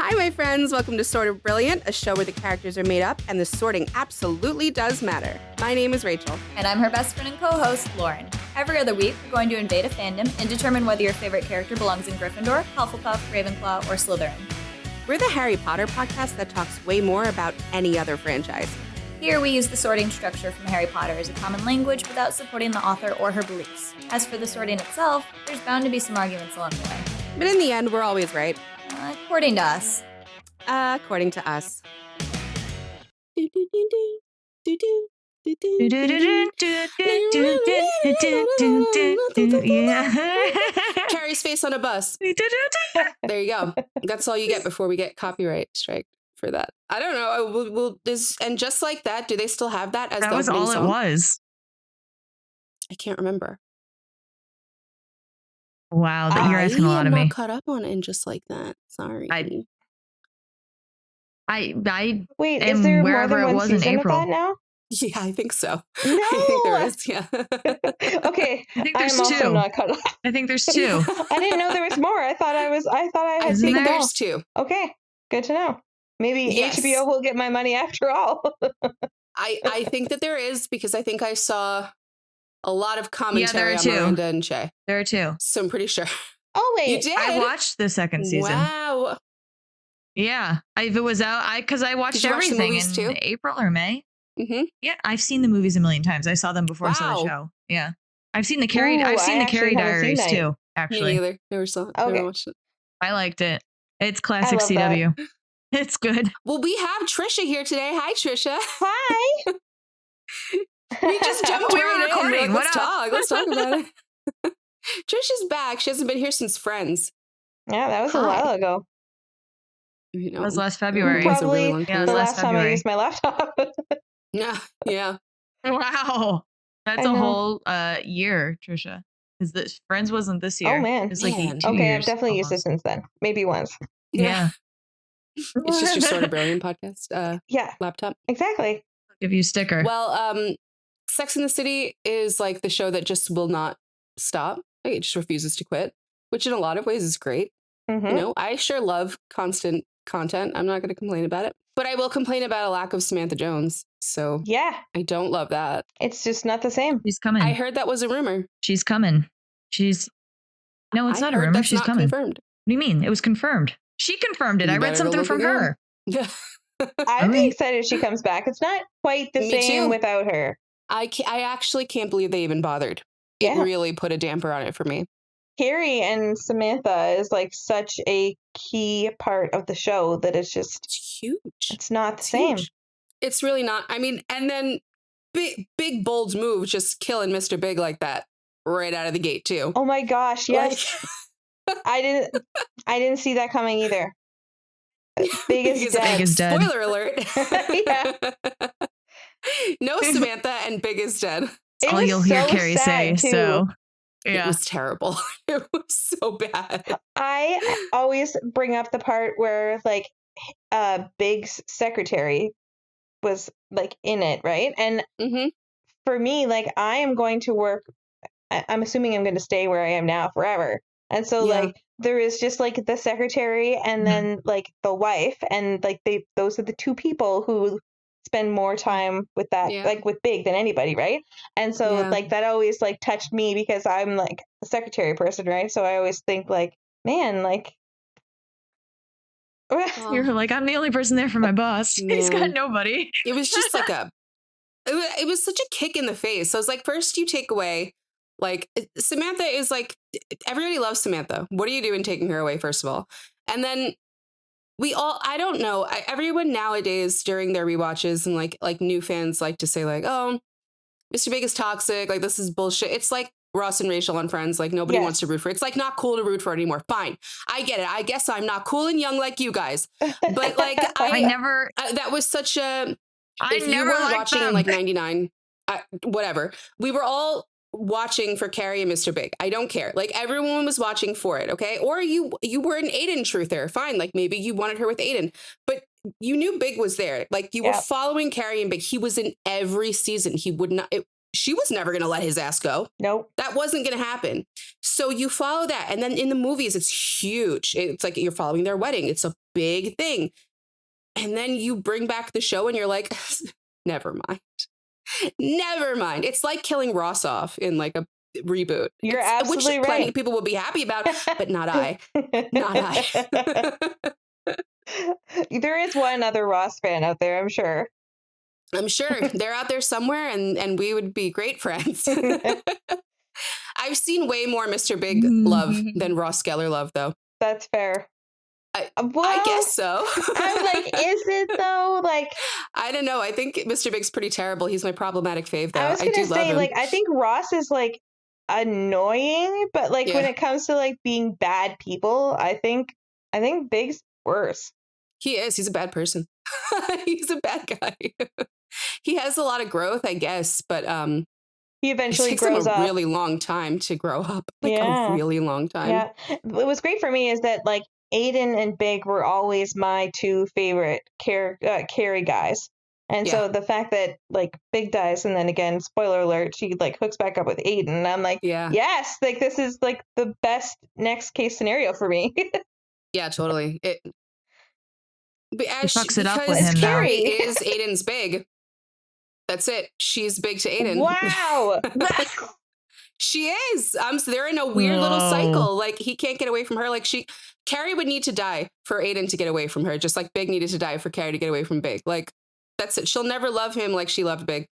Hi, my friends. Welcome to Sort of Brilliant, a show where the characters are made up and the sorting absolutely does matter. My name is Rachel. And I'm her best friend and co-host, Lauren. Every other week, we're going to invade a fandom and determine whether your favorite character belongs in Gryffindor, Hufflepuff, Ravenclaw, or Slytherin. We're the Harry Potter podcast that talks way more about any other franchise. Here, we use the sorting structure from Harry Potter as a common language without supporting the author or her beliefs. As for the sorting itself, there's bound to be some arguments along the way. But in the end, we're always right. According to us. According to us. Carrie's face on a bus. There you go. That's all you get before we get copyright strike for that. I don't know. And just like that, do they still have that as that the was opening all song? it was. I can't remember. Wow, you're asking a lot of me. I'm not caught up on it and just like that. Sorry. I wait, am is there wherever more than it one was in season April. of that now? Yeah, I think so. No, I think there is. Yeah. Okay, I think there's I'm also two. not caught up. I think there's two. I didn't know there was more. I thought I had I seen think them all. there's two. Okay, good to know. Maybe Yes. HBO will get my money after all. I think that there is because I think I saw a lot of commentary on two. Miranda and Shay. There are two. So I'm pretty sure. Oh wait, You did? I watched the second season. Wow. Yeah, if it was out, because I watched Did you watch the everything movies in too? April or May. Mm-hmm. Yeah, I've seen the movies a million times. I saw them before I saw the Wow. show. Yeah, I've seen the Carrie. Ooh, I've seen I the Carrie actually haven't seen Diaries that. too. Me Actually, neither. Never saw it. Okay. Never watched it. I liked it. It's classic love that. CW. It's good. Well, we have Tricia here today. Hi, Tricia. hi. We just jumped We were right in. recording. Let's What up? talk. Let's talk about it. Tricia's back. She hasn't been here since Friends. Yeah, that was a Hi. while ago. You know, That was last it February. was a really Probably long Yeah, it time. was the last last time I February. used my laptop. Yeah, yeah. Wow, that's I a know. whole year, Trisha. Because this Friends wasn't this year. Oh man. It's like Man. 2 Okay, years. I've definitely used it almost. since then. Maybe once. Yeah. It's just your Sort of Brilliant podcast Yeah, laptop. exactly. Give you a sticker. Well, Sex and the City is like the show that just will not stop. Like, it just refuses to quit, which in a lot of ways is great. Mm-hmm. You know, I sure love constant content. I'm not going to complain about it, but I will complain about a lack of Samantha Jones. So Yeah, I don't love that. it's just not the same. She's coming. I heard that was a rumor. She's coming. No, it's I not a heard rumor. that's She's not coming. confirmed. What do you mean? It was confirmed. She confirmed it. You I read better go something look from again. her. Yeah. I'd be Okay. excited if she comes back. It's not quite the Me same too. without her. I actually can't believe they even bothered. Yeah. It really put a damper on it for me. Carrie and Samantha is like such a key part of the show that it's just, It's huge. it's not the It's same. huge. It's really not. I mean, and then big bold move, just killing Mr. Big like that right out of the gate too. Oh my gosh, yes. I didn't see that coming either. Big is dead. Big is dead. Spoiler alert. Yeah. No Samantha and Big is dead. It All was you'll hear so Carrie say. sad, too. So, It yeah. was terrible. It was so bad. I always bring up the part where like Big's secretary was like in it, right? And Mm-hmm. for me, like I am going to work, I'm assuming I'm going to stay where I am now forever. And so Yeah. like there is just like the secretary and then like the wife, and like those are the two people who spend more time with that, Yeah. like with Big than anybody, right? And so Yeah. like that always like touched me because I'm like a secretary person, right? So I always think like, man, like You're like, I'm the only person there for my boss. He's got Man. nobody. It was just like it was such a kick in the face. So it's like, first you take away, like, Samantha is like, everybody loves Samantha. What are you doing taking her away, first of all? And then I don't know, everyone nowadays during their rewatches and like new fans like to say like, oh, Mr. Big is toxic. Like, this is bullshit. It's like Ross and Rachel on Friends. Like, nobody Yes. wants to root for it. It's like not cool to root for it anymore. Fine. I get it. I guess I'm not cool and young like you guys. But like, that was such a, if you never weren't liked watching them. in like 99, whatever, we were all watching for Carrie and Mr. Big. I don't care. Like, everyone was watching for it, okay? Or you were an Aiden truther. Fine. Like, maybe you wanted her with Aiden. But you knew Big was there. Like, you were Yeah. following Carrie and Big. He was in every season. He would not... she was never going to let his ass go. Nope. That wasn't going to happen. So you follow that. And then in the movies, it's huge. It's like you're following their wedding. It's a big thing. And then you bring back the show and you're like, never mind. Never mind. It's like killing Ross off in like a reboot. You're which absolutely plenty right. of people will be happy about, but not I. Not I. There is one other Ross fan out there, I'm sure. I'm sure they're out there somewhere, and we would be great friends. I've seen way more Mr. Big love than Ross Geller love, though. That's fair. I Well, guess so. I'm like, is it though? Like, I don't know. I think Mr. Big's pretty terrible. He's my problematic fave, though. I was do gonna love say, him. like, I think Ross is like annoying, but like when Yeah. it comes to like being bad people, I think Big's worse. He is. He's a bad person. He's a bad guy. He has a lot of growth, I guess, but He it eventually takes him grows a up. really long time to grow up. Like Yeah. a really long time. Yeah. What was great for me is that like Aiden and Big were always my two favorite Carrie guys. And Yeah. so the fact that like Big dies and then again, spoiler alert, she like hooks back up with Aiden. And I'm like, Yeah. yes, like this is like the best next case scenario for me. Yeah, totally. fucks it up with because him, though. Carrie is Aiden's Big. That's it. She's big to Aiden. Wow. She is. So they're in a weird little Whoa. cycle. Like he can't get away from her. Like Carrie would need to die for Aiden to get away from her, just like Big needed to die for Carrie to get away from Big. Like that's it. She'll never love him like she loved Big.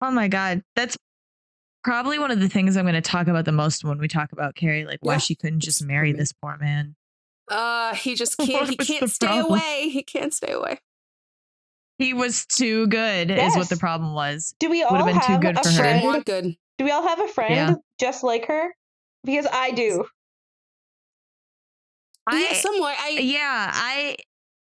Oh my God. That's probably one of the things I'm going to talk about the most when we talk about Carrie, like why Yeah. she couldn't just marry this poor man. He just can't. He What was can't the stay problem? away. He can't stay away. He was too good, is what the Yes. problem was. Do we Would all have been too have good a for her. She didn't friend? want good. Do we all have a friend Yeah. just like her? Because I do. Yeah, somewhat.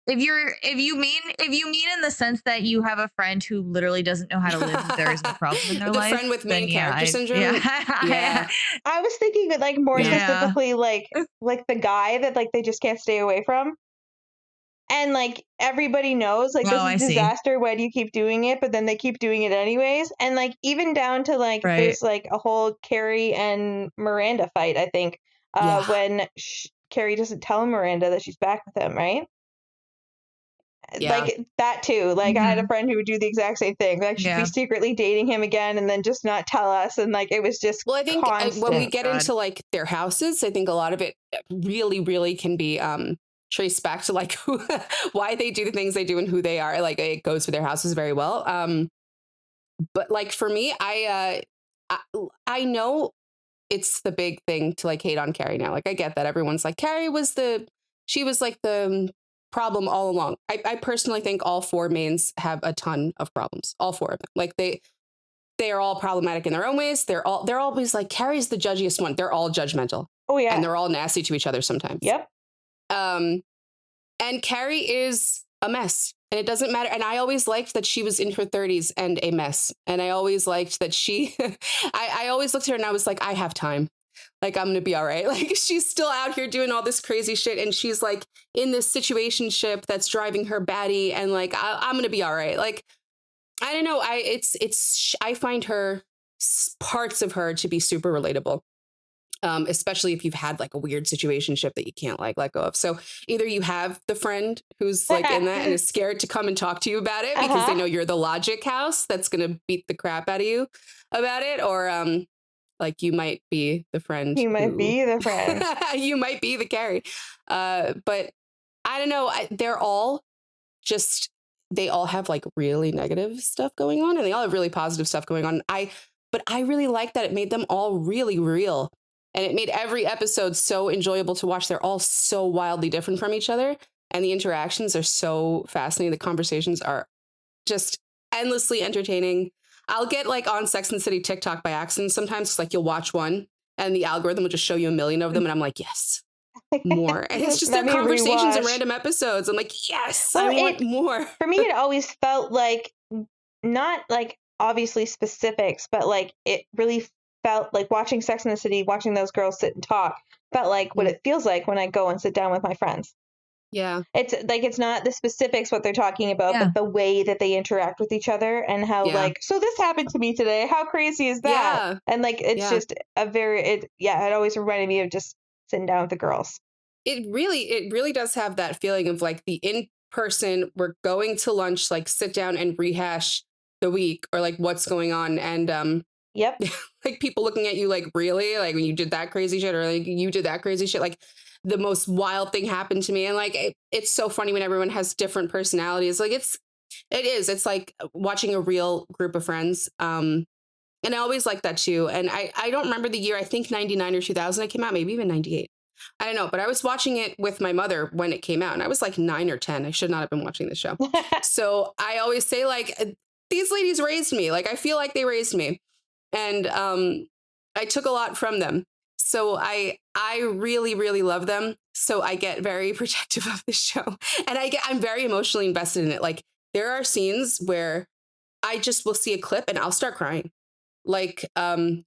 If you mean in the sense that you have a friend who literally doesn't know how to live, if there isn't a problem in their The life, friend with main then yeah, character syndrome. Yeah. I was thinking that like more Yeah. specifically like the guy that like they just can't stay away from. And like everybody knows like Oh, this I is see. disaster, why do you keep doing it? But then they keep doing it anyways. And like even down to like Right. there's like a whole Carrie and Miranda fight, I think. Yeah. When Carrie doesn't tell Miranda that she's back with him, right? Yeah. Like that too. Like I had a friend who would do the exact same thing. Like she'd Yeah. be secretly dating him again and then just not tell us. And like it was just Well, I think when we constant. get God. into like their houses, I think a lot of it really, really can be traced back to like why they do the things they do and who they are. Like it goes with their houses very well. But like for me, I know it's the big thing to like hate on Carrie now. Like I get that everyone's like Carrie she was like the problem all along. I personally think all four mains have a ton of problems. All four of them. Like they are all problematic in their own ways. They're always like Carrie's the judgiest one. They're all judgmental. Oh yeah. And they're all nasty to each other sometimes. Yep. And Carrie is a mess. And it doesn't matter. And I always liked that she was in her 30s and a mess. And I always liked that I always looked at her and I was like, I have time. Like, I'm going to be all right. Like, she's still out here doing all this crazy shit. And she's like in this situationship that's driving her batty. And like, I'm going to be all right. Like, I don't know. I find parts of her to be super relatable. Especially if you've had like a weird situationship that you can't like let go of. So either you have the friend who's like in that and is scared to come and talk to you about it because they know you're the logic house that's going to beat the crap out of you about it. Or like you might be the friend. You might be the friend. You might be the Carrie. But I don't know. They all have like really negative stuff going on and they all have really positive stuff going on. But I really like that it made them all really real. And it made every episode so enjoyable to watch. They're all so wildly different from each other. And the interactions are so fascinating. The conversations are just endlessly entertaining. I'll get like on Sex and the City TikTok by accident sometimes. Like you'll watch one and the algorithm will just show you a million of them. And I'm like, yes, more. And it's just their conversations and random episodes. I'm like, yes, I want more. For me, it always felt like not like obviously specifics, but like it really felt like watching Sex and the City, watching those girls sit and talk, felt like what it feels like when I go and sit down with my friends. Yeah. It's like, it's not the specifics what they're talking about, but the way that they interact with each other and how like, so this happened to me today. How crazy is that? Yeah. And like, it's just a very, it always reminded me of just sitting down with the girls. it really does have that feeling of like the in person, we're going to lunch, like sit down and rehash the week or like what's going on. And Yep. like people looking at you like, really? Like when you did that crazy shit or like you did that crazy shit, like the most wild thing happened to me. And like it's so funny when everyone has different personalities. Like it's like watching a real group of friends. And I always like that too. And I don't remember the year, I think 99 or 2000 it came out, maybe even 98. I don't know, but I was watching it with my mother when it came out and I was like 9 or 10. I should not have been watching the show. So I always say like, these ladies raised me. Like I feel like they raised me. And I took a lot from them. So I really, really love them. So I get very protective of the show. And I'm very emotionally invested in it. Like there are scenes where I just will see a clip and I'll start crying. Like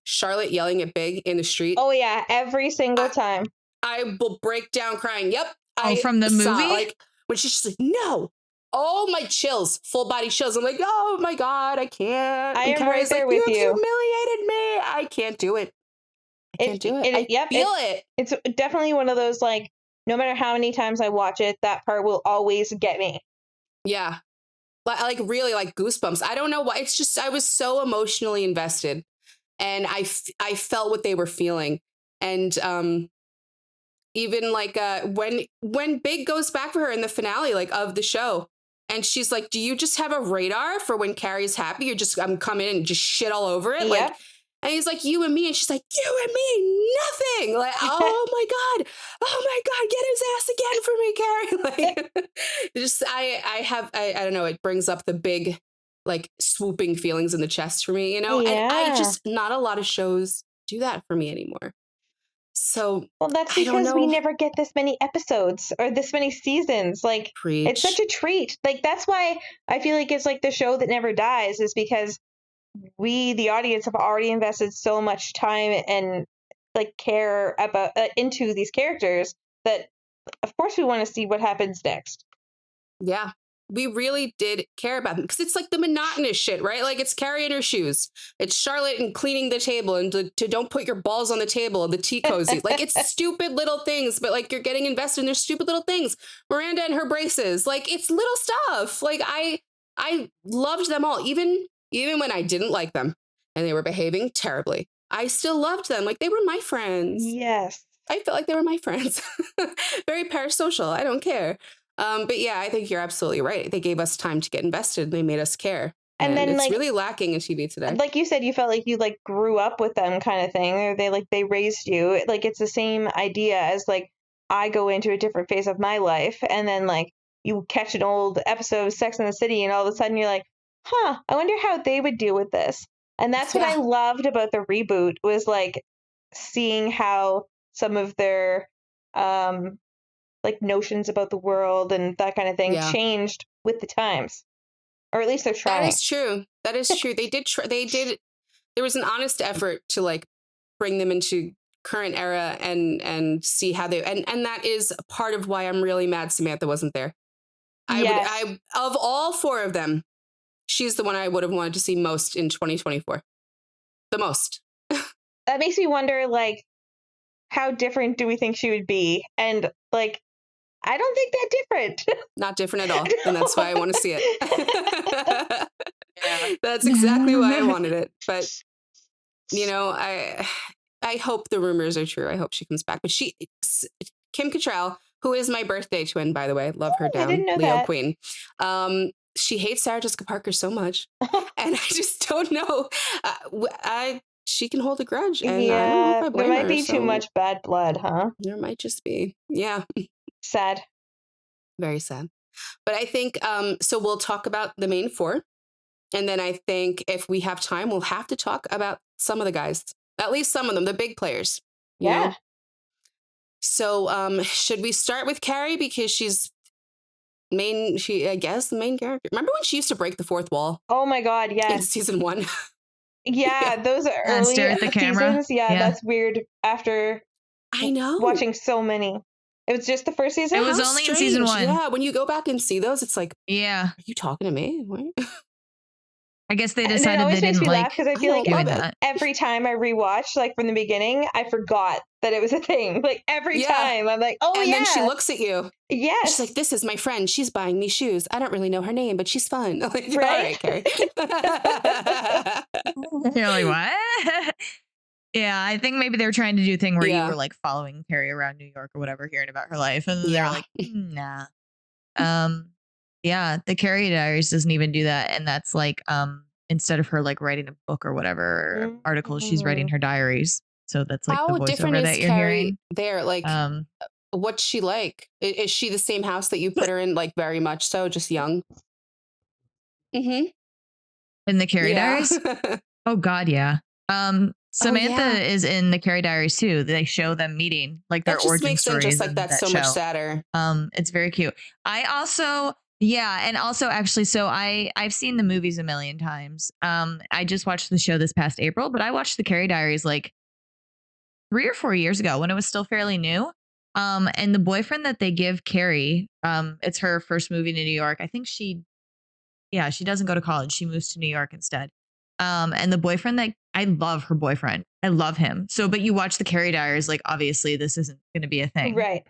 Charlotte yelling at Big in the street. Oh yeah, every single time. I will break down crying. Yep. Oh, from the movie? Like when she's just like, no. Oh, my chills, full body chills. I'm like, oh my God, I can't. I And am Carrie's right there like, with you. humiliated me. I can't do it. I can't do it. I feel it. It's definitely one of those like, no matter how many times I watch it, that part will always get me. Yeah. Like really like goosebumps. I don't know why. It's just, I was so emotionally invested and I felt what they were feeling. And even like when Big goes back for her in the finale like of the show and she's like, do you just have a radar for when Carrie's happy? You're just, I'm coming in and just shit all over it. Yep. Like, and he's like, you and me. And she's like, you and me, nothing. Like, oh my God, get his ass again for me, Carrie. Like, just, I don't know. It brings up the big, like swooping feelings in the chest for me, you know? Yeah. And I just, not a lot of shows do that for me anymore. So, well, that's I don't because we know. never get this many episodes or this many seasons. Like, Preach. it's such a treat. Like, that's why I feel like it's like the show that never dies, is because we, the audience, have already invested so much time and like care about into these characters that, of course, we want to see what happens next. Yeah. We really did care about them because it's like the monotonous shit, right? Like it's Carrie in her shoes. It's Charlotte and cleaning the table and to don't put your balls on the table, the tea cozy. Like it's stupid little things, but like you're getting invested in their stupid little things. Miranda and her braces, like it's little stuff. Like I loved them all, even when I didn't like them and they were behaving terribly. I still loved them. Like they were my friends. Yes. I felt like they were my friends. Very parasocial. I don't care. But yeah, I think you're absolutely right. They gave us time to get invested. They made us care. And then it's like, really lacking in TV today. Like you said, you felt like you like grew up with them kind of thing, or they raised you. Like it's the same idea as like I go into a different phase of my life and then like you catch an old episode of Sex and the City and all of a sudden you're like, huh, I wonder how they would deal with this. And that's what I loved about the reboot was like seeing how some of their like notions about the world and that kind of thing changed with the times, or at least they're trying. That is true. That is true. They did. There was an honest effort to like bring them into current era and see how they and that is part of why I'm really mad Samantha wasn't there. I of all 4 of them, she's the one I would have wanted to see most in 2024. The most. That makes me wonder, like, how different do we think she would be? And like, I don't think that different. Not different at all. And that's why I want to see it. That's exactly why I wanted it. But, you know, I hope the rumors are true. I hope she comes back. But Kim Cattrall, who is my birthday twin, by the way, love her down. I didn't know Leo that. Queen. She hates Sarah Jessica Parker so much. And I just don't know. She can hold a grudge. And I don't know if I blame there might her, be too much bad blood, huh? There might just be. Yeah. Sad. Very sad. But I think, so we'll talk about the main 4. And then I think if we have time, we'll have to talk about some of the guys, at least some of them, the big players. You know? So should we start with Carrie? Because she's I guess the main character. Remember when she used to break the 4th wall? Oh my God, yes. In season 1. Yeah, those are early stare at the camera. seasons. Yeah, that's weird after I know. watching so many. It was just the first season? It was only in season 1. Yeah, when you go back and see those, it's like, yeah. are you talking to me? What? I guess they And it decided they always makes didn't me laugh like because I feel don't like doing love it. that. every time I rewatch, like from the beginning, I forgot that it was a thing. Like every Yeah. time, I'm like, oh And then she yeah, looks at you. She's yes, like, "This is my friend. She's buying me shoes. I don't really know her name, but she's fun." I'm like, all Right? right, Carrie. You're like, what? Yeah, I think maybe they were trying to do a thing where you Yeah. were like following Carrie around New York or whatever, hearing about her life, and then they were Yeah. like, nah. Yeah, the Carrie Diaries doesn't even do that, and that's like, instead of her like writing a book or whatever or articles, she's writing Mhm. her diaries. So that's like the How different voiceover is that you're Carrie hearing. there? Like, Um, what's she like? Is she the same house that you put her in? Like, very much so, just young. Mm-hmm. in the Carrie Yeah. Diaries. Oh God, yeah. Samantha yeah. is in the Carrie Diaries too. They show them meeting, like their That just origin makes them just stories like in that that so much show. sadder. It's very cute. I also, yeah, and also actually, so I've seen the movies a million times. I just watched the show this past April, but I watched the Carrie Diaries like 3 or 4 years ago when it was still fairly new. And the boyfriend that they give Carrie, it's her first movie to New York. I think she doesn't go to college. She moves to New York instead. And the boyfriend that I love her boyfriend. I love him. So, but you watch the Carrie Diaries, like obviously this isn't going to be a thing. Right.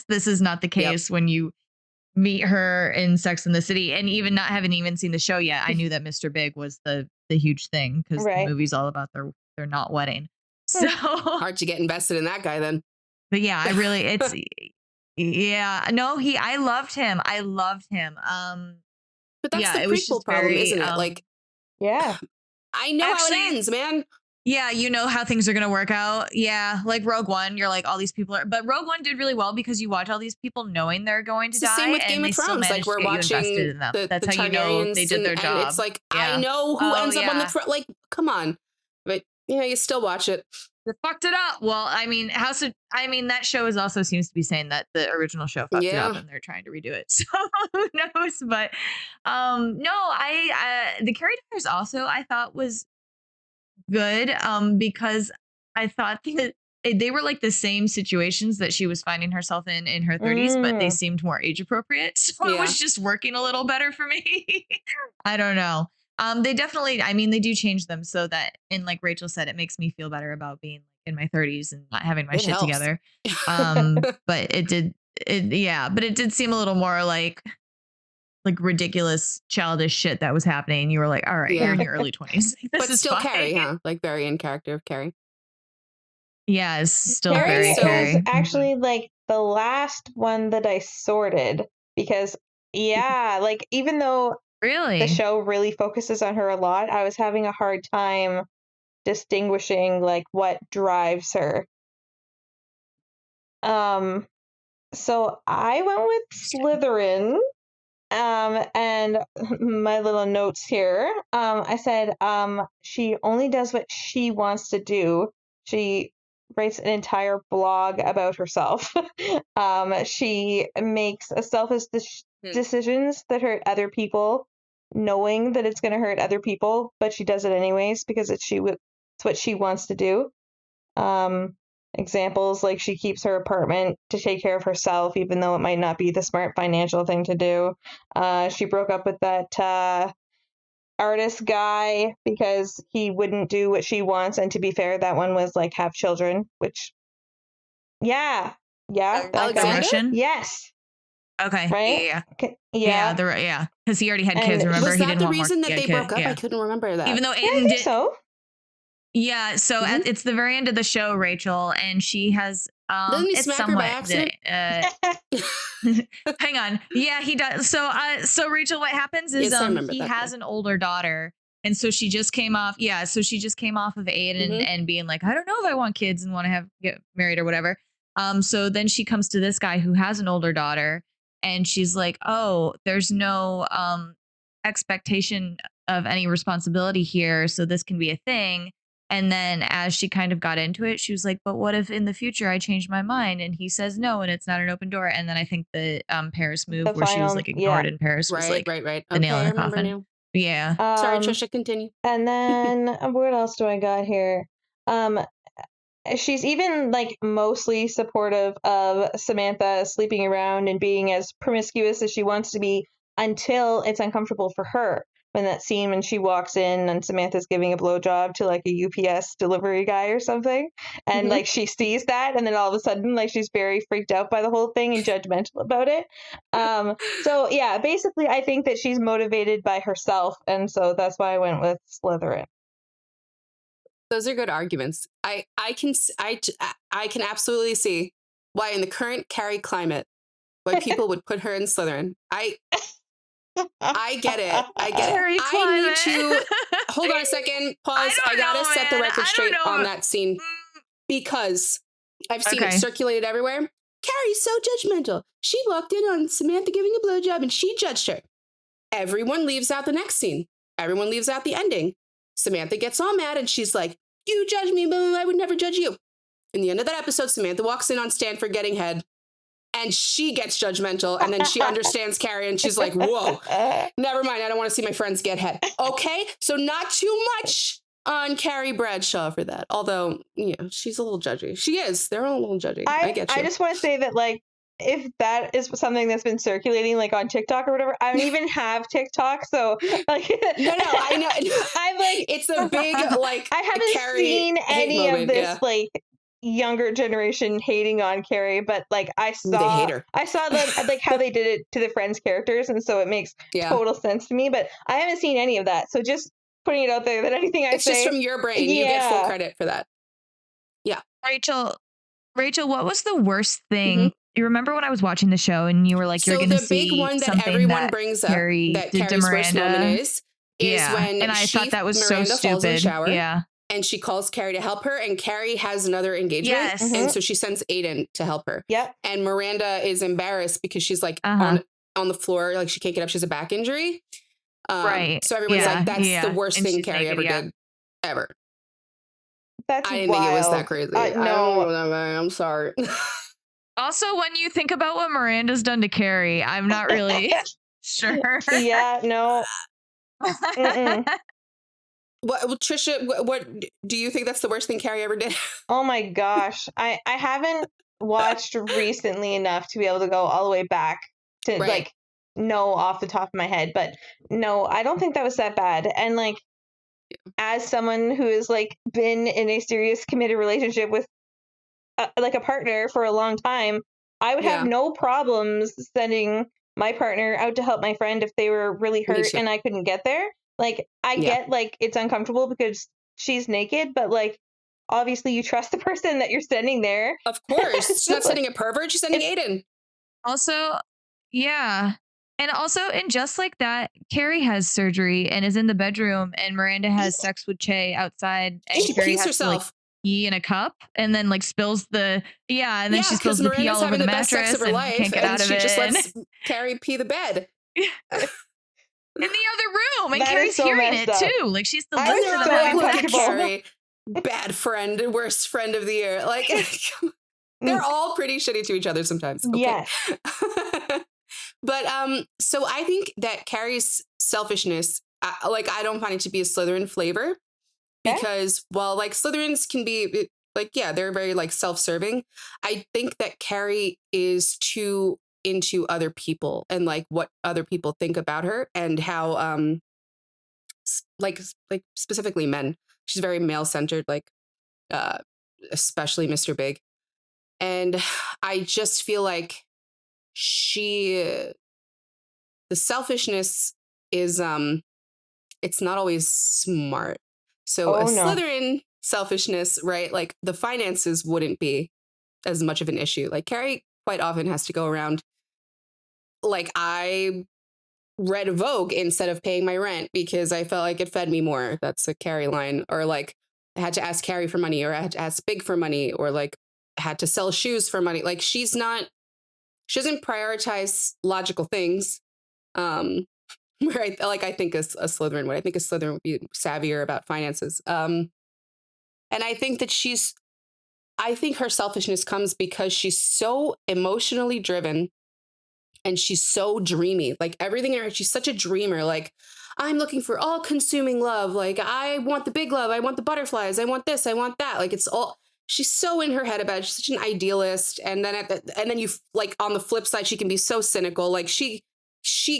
This is not the case when you meet her in Sex and the City, and even not having even seen the show yet, I knew that Mr. Big was the huge thing because the Right. movie's all about their not wedding. So, Hard to get invested in that guy then. but yeah, I really it's yeah no I loved him. I loved him. But that's Yeah, the it was prequel just problem, very isn't it? Like, Yeah. I know how Actually- it ends, man. yeah, you know how things are gonna work out. Yeah, like Rogue One, you're like all these people are, but Rogue One did really well because you watch all these people knowing they're going to It's the die, same with and Game they of still Thrones. manage Like, we're to get you invested watching in them. the That's how you know Targaryens, they did their and job. it's like, Yeah. I know who Oh, ends up on the yeah. throne. Like, come on. But, you still watch it. They fucked it up. Well, I mean, that show is also seems to be saying that the original show fucked it up Yeah. and they're trying to redo it. So who knows? But no, the Carrie Diaries also I thought was good because I thought that they were like the same situations that she was finding herself in her 30s, but they seemed more age appropriate. So it Yeah. was just working a little better for me. I don't know. They definitely, I mean, they do change them so that, and like Rachel said, it makes me feel better about being in my 30s and not having my It shit helps. together. But it did seem a little more like ridiculous, childish shit that was happening. You were like, all right, Yeah. you're in your early 20s. This But is still fine. Carrie, huh? Like, very in character of Carrie. Yeah, it's still Carrie very so- Carrie. is actually like the last one that I sorted because like even though Really? the show really focuses on her a lot, I was having a hard time distinguishing like what drives her. So I went with Slytherin. And my little notes here. I said, she only does what she wants to do. She writes an entire blog about herself. She makes a selfish decisions that hurt other people, knowing that it's going to hurt other people, but she does it anyways because it's what she wants to do. Examples like she keeps her apartment to take care of herself, even though it might not be the smart financial thing to do. She broke up with that artist guy because he wouldn't do what she wants. And to be fair, that one was like have children, which, that guy. Alexander? Russian? Yes. Okay. Right? Yeah. Yeah. Because he already had And kids. Remember, Was he that didn't the want more reason that kid- they broke up? Yeah. I couldn't remember that. Even though I Aiden think did. so. Yeah. So Mhm. it's the very end of the show, Rachel, and she has. Doesn't he It's smack her by somewhat. accident? Hang on. Yeah, he does. So Rachel, what happens is Yes, I remember he that has part. an older daughter. And so she just came off. Yeah, so she just came off of Aiden Mhm. and being like, I don't know if I want kids and want to get married or whatever. So then she comes to this guy who has an older daughter, and she's like, oh, there's no expectation of any responsibility here, so this can be a thing. And then as she kind of got into it, she was like, but what if in the future I change my mind? And he says no, and it's not an open door. And then I think the Paris move The where she was final- like ignored yeah. in Paris was Right. the Okay, nail in I the remember coffin. now. Yeah. Sorry, Um, Trisha, continue. And then what else do I got here? She's even like mostly supportive of Samantha sleeping around and being as promiscuous as she wants to be until it's uncomfortable for her. when that scene when she walks in and Samantha's giving a blowjob to like a UPS delivery guy or something, and like she sees that, and then all of a sudden like she's very freaked out by the whole thing and judgmental about it. So yeah, basically I think that she's motivated by herself, and so that's why I went with Slytherin. Those are good arguments. I can absolutely see why in the current Carrie climate, why people would put her in Slytherin. I get it. I get it. Carrie I need climate. to hold on a second. Pause. I don't gotta know, set the man. record I don't straight know. on that scene because I've seen it Okay. circulated everywhere. Carrie's so judgmental. She walked in on Samantha giving a blowjob and she judged her. Everyone leaves out the next scene. Everyone leaves out the ending. Samantha gets all mad and she's like, "You judge me, but I would never judge you." In the end of that episode, Samantha walks in on Stanford getting head and she gets judgmental and then she understands Carrie and she's like, "Whoa, never mind. I don't want to see my friends get head." Okay, so not too much on Carrie Bradshaw for that. Although, you know, she's a little judgy. She is. They're all a little judgy. I get you. I just want to say that, like, if that is something that's been circulating, like on TikTok or whatever, I don't even have TikTok, so like, no, I know. I'm like, it's a big like. I haven't Carrie seen hate any moment, of this yeah. like younger generation hating on Carrie, but like They hate her. I saw like how they did it to the Friends characters, and so it makes Yeah. total sense to me. But I haven't seen any of that, so just putting it out there that anything I It's say, just from your brain. You get full credit for that. Yeah. Rachel, what was the worst thing? Mhm. You remember when I was watching the show and you were like, you're So going to the see big one that something everyone that brings up Carrie that did to Carrie's worst moment Miranda? is Yeah, when and I thought that was Miranda so falls in the stupid. shower Yeah. and she calls Carrie to help her and Carrie has another engagement. Yes. And so she sends Aiden to help her. Yep. And Miranda is embarrassed because she's like Uh-huh. on the floor, like she can't get up. She has a back injury. Right. So everyone's Yeah, like, that's yeah. the worst And thing she's Carrie naked, ever yeah. did. Ever. That's I didn't wild. think it was that crazy. No. I don't know. I'm sorry. Also, when you think about what Miranda's done to Carrie, I'm not really sure. Yeah, no. Mm-mm. Well, Tricia, what do you think that's the worst thing Carrie ever did? Oh my gosh. I haven't watched recently enough to be able to go all the way back to Right. like know off the top of my head, but no, I don't think that was that bad. And like as someone who has like been in a serious committed relationship with like a partner for a long time, I would have Yeah. no problems sending my partner out to help my friend if they were really Me hurt too. and I couldn't get there. Like I Yeah. get like it's uncomfortable because she's naked, but like obviously you trust the person that you're sending there. Of course. She's not Just, like, sending a pervert. She's sending Aiden. Also, yeah. And also, in Just Like That, Carrie has surgery and is in the bedroom, and Miranda has sex with Che outside, and She Carrie pees has to like herself. pee in a cup, and then like spills the and then Yeah, she because spills the pee Miranda's all over having the the best sex mattress of her and life, can't get and out of she it. just And- lets Carrie pee the bed. in the other room, and That is Carrie's so hearing messed it up. too. Like she's the I was listener so of having Look at sex. uncomfortable. Carrie. Bad friend, worst friend of the year. Like they're all pretty shitty to each other sometimes. Okay. Yes. But so I think that Carrie's selfishness, I don't find it to be a Slytherin flavor Okay. because while like Slytherins can be like, yeah, they're very like self-serving. I think that Carrie is too into other people and like what other people think about her and how like specifically men. She's very male-centered, like especially Mr. Big. And I just feel like the selfishness is it's not always smart. So Oh, a no. Slytherin selfishness, right? Like the finances wouldn't be as much of an issue. Like Carrie quite often has to go around like I read Vogue instead of paying my rent because I felt like it fed me more. That's a Carrie line. Or like I had to ask Carrie for money, or I had to ask Big for money, or like had to sell shoes for money. Like she doesn't prioritize logical things. Where I think a Slytherin would. I think a Slytherin would be savvier about finances. And I think that I think her selfishness comes because she's so emotionally driven and she's so dreamy. Like everything in her, she's such a dreamer. Like I'm looking for all consuming love. Like I want the big love. I want the butterflies. I want this. I want that. Like it's all, she's so in her head about it. She's such an idealist. And then and then you like on the flip side, she can be so cynical. Like she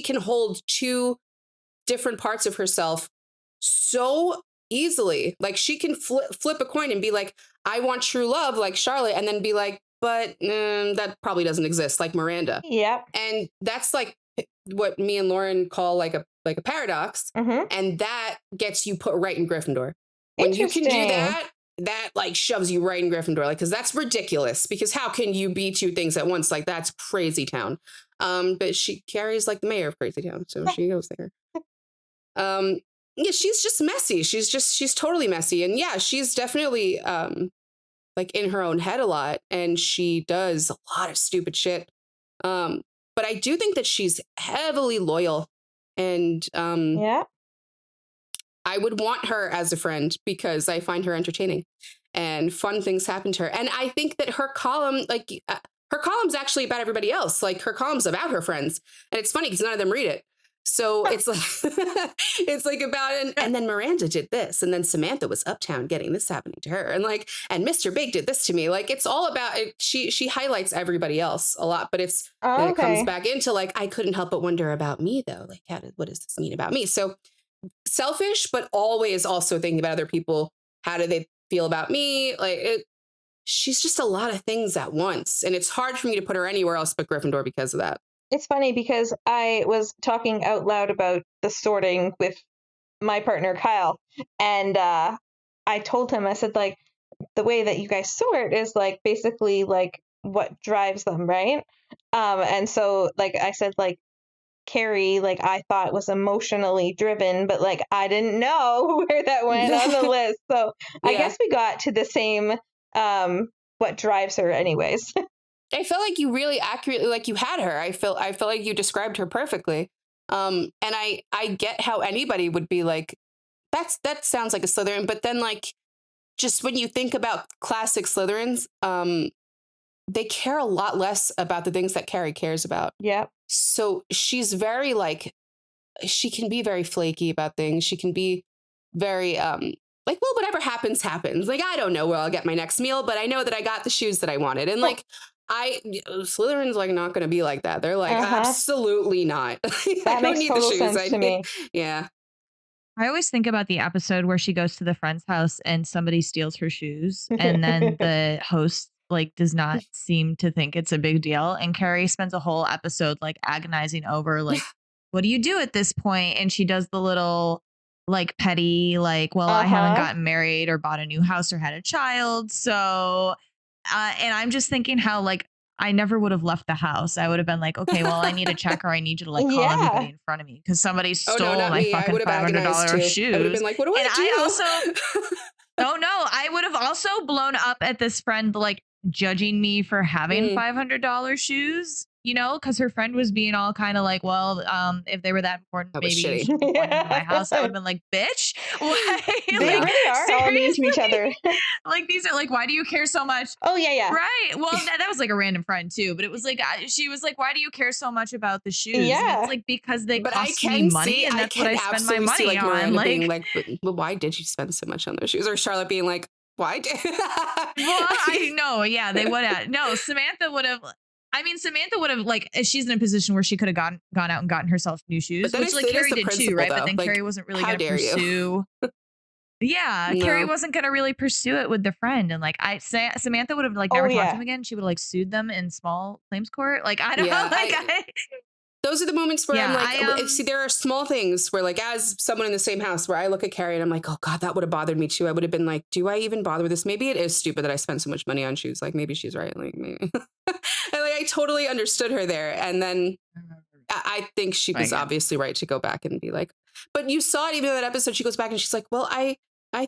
can hold two different parts of herself so easily. Like she can flip a coin and be like, I want true love like Charlotte, and then be like, but that probably doesn't exist like Miranda. Yep. And that's like what me and Lauren call like a paradox. Mm-hmm. And that gets you put right in Gryffindor. When you can do Interesting. that like shoves you right in Gryffindor. Like, cause that's ridiculous. Because how can you be two things at once? Like that's crazy town. But Carrie's like the mayor of Crazy Town, so she goes there. Yeah, she's just messy. She's totally messy. And yeah, she's definitely like in her own head a lot, and she does a lot of stupid shit. But I do think that she's heavily loyal, and Yeah. I would want her as a friend because I find her entertaining and fun things happen to her. And I think that her column, like her column's actually about everybody else. Like her column's about her friends. And it's funny because none of them read it. So it's like, it's like about, and then Miranda did this. And then Samantha was uptown getting this happening to her. And like, and Mr. Big did this to me. Like, it's all about, she highlights everybody else a lot, but it's, then it comes back into like, I couldn't help but wonder about me though. Like, what does this mean about me? So selfish, but always also thinking about other people. How do they feel about me? Like she's just a lot of things at once. And it's hard for me to put her anywhere else but Gryffindor because of that. It's funny because I was talking out loud about the sorting with my partner, Kyle. And I told him, I said, like, the way that you guys sort is like basically like what drives them, right? And so like I said, like, Carrie, like I thought was emotionally driven, but like I didn't know where that went on the list. So I guess we got to the same what drives her anyways. I felt like you really accurately, like you had her. I felt like you described her perfectly. And I get how anybody would be like, that sounds like a Slytherin, but then like just when you think about classic Slytherins, they care a lot less about the things that Carrie cares about. Yeah. So she's very like, she can be very flaky about things. She can be very like, well, whatever happens, happens. Like, I don't know where I'll get my next meal, but I know that I got the shoes that I wanted. And like, Slytherin's like not going to be like that. They're like, absolutely not. I don't need the shoes. To me. Yeah. I always think about the episode where she goes to the friend's house and somebody steals her shoes, and then the host like does not seem to think it's a big deal, and Carrie spends a whole episode like agonizing over like, what do you do at this point? And she does the little like petty like, well, I haven't gotten married or bought a new house or had a child, so and I'm just thinking how like I never would have left the house. I would have been like, okay, well, I need a check or I need you to like call everybody in front of me because somebody stole my fucking $500 shoes. I would have been like, what do I do? I also, oh no, I would have also blown up at this friend like judging me for having $500 shoes, you know, because her friend was being all kind of like, well, if they were that important, maybe you should be going into my house. I would have been like, bitch, why? They really are all mean to each other. Like these are like, why do you care so much? Oh yeah. Right. Well, that was like a random friend too, but it was like she was like, why do you care so much about the shoes? Yeah. And it's like because they cost me money, and that's what I spend my money like on. Miranda like, being like, but why did you spend so much on those shoes? Or Charlotte being like, why? Well, I know. Yeah, they would have. No, Samantha would have. I mean, Samantha would have like she's in a position where she could have gone out and gotten herself new shoes, which like Carrie did too, right? But then like, Carrie wasn't really going to pursue. Yeah, no. Carrie wasn't going to really pursue it with the friend, and like Samantha would have like never talked to him again. She would have like sued them in small claims court. Like I don't know, like those are the moments where I'm like, see, there are small things where like as someone in the same house where I look at Carrie and I'm like, oh God, that would have bothered me too. I would have been like, do I even bother with this? Maybe it is stupid that I spent so much money on shoes. Like maybe she's right. Like maybe. And like I totally understood her there. And then I think she was obviously right to go back and be like, but you saw it even in that episode. She goes back and she's like, well, I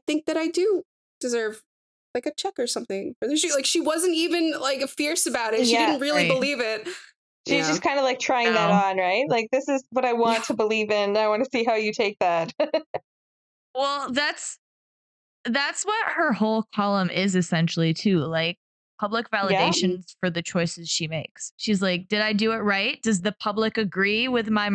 think that I do deserve like a check or something for the shoe. Like she wasn't even like fierce about it. She didn't really believe it. She's just kind of like trying that on, right? Like, this is what I want to believe in. I want to see how you take that. Well, that's what her whole column is essentially too. Like public validations for the choices she makes. She's like, did I do it right? Does the public agree with my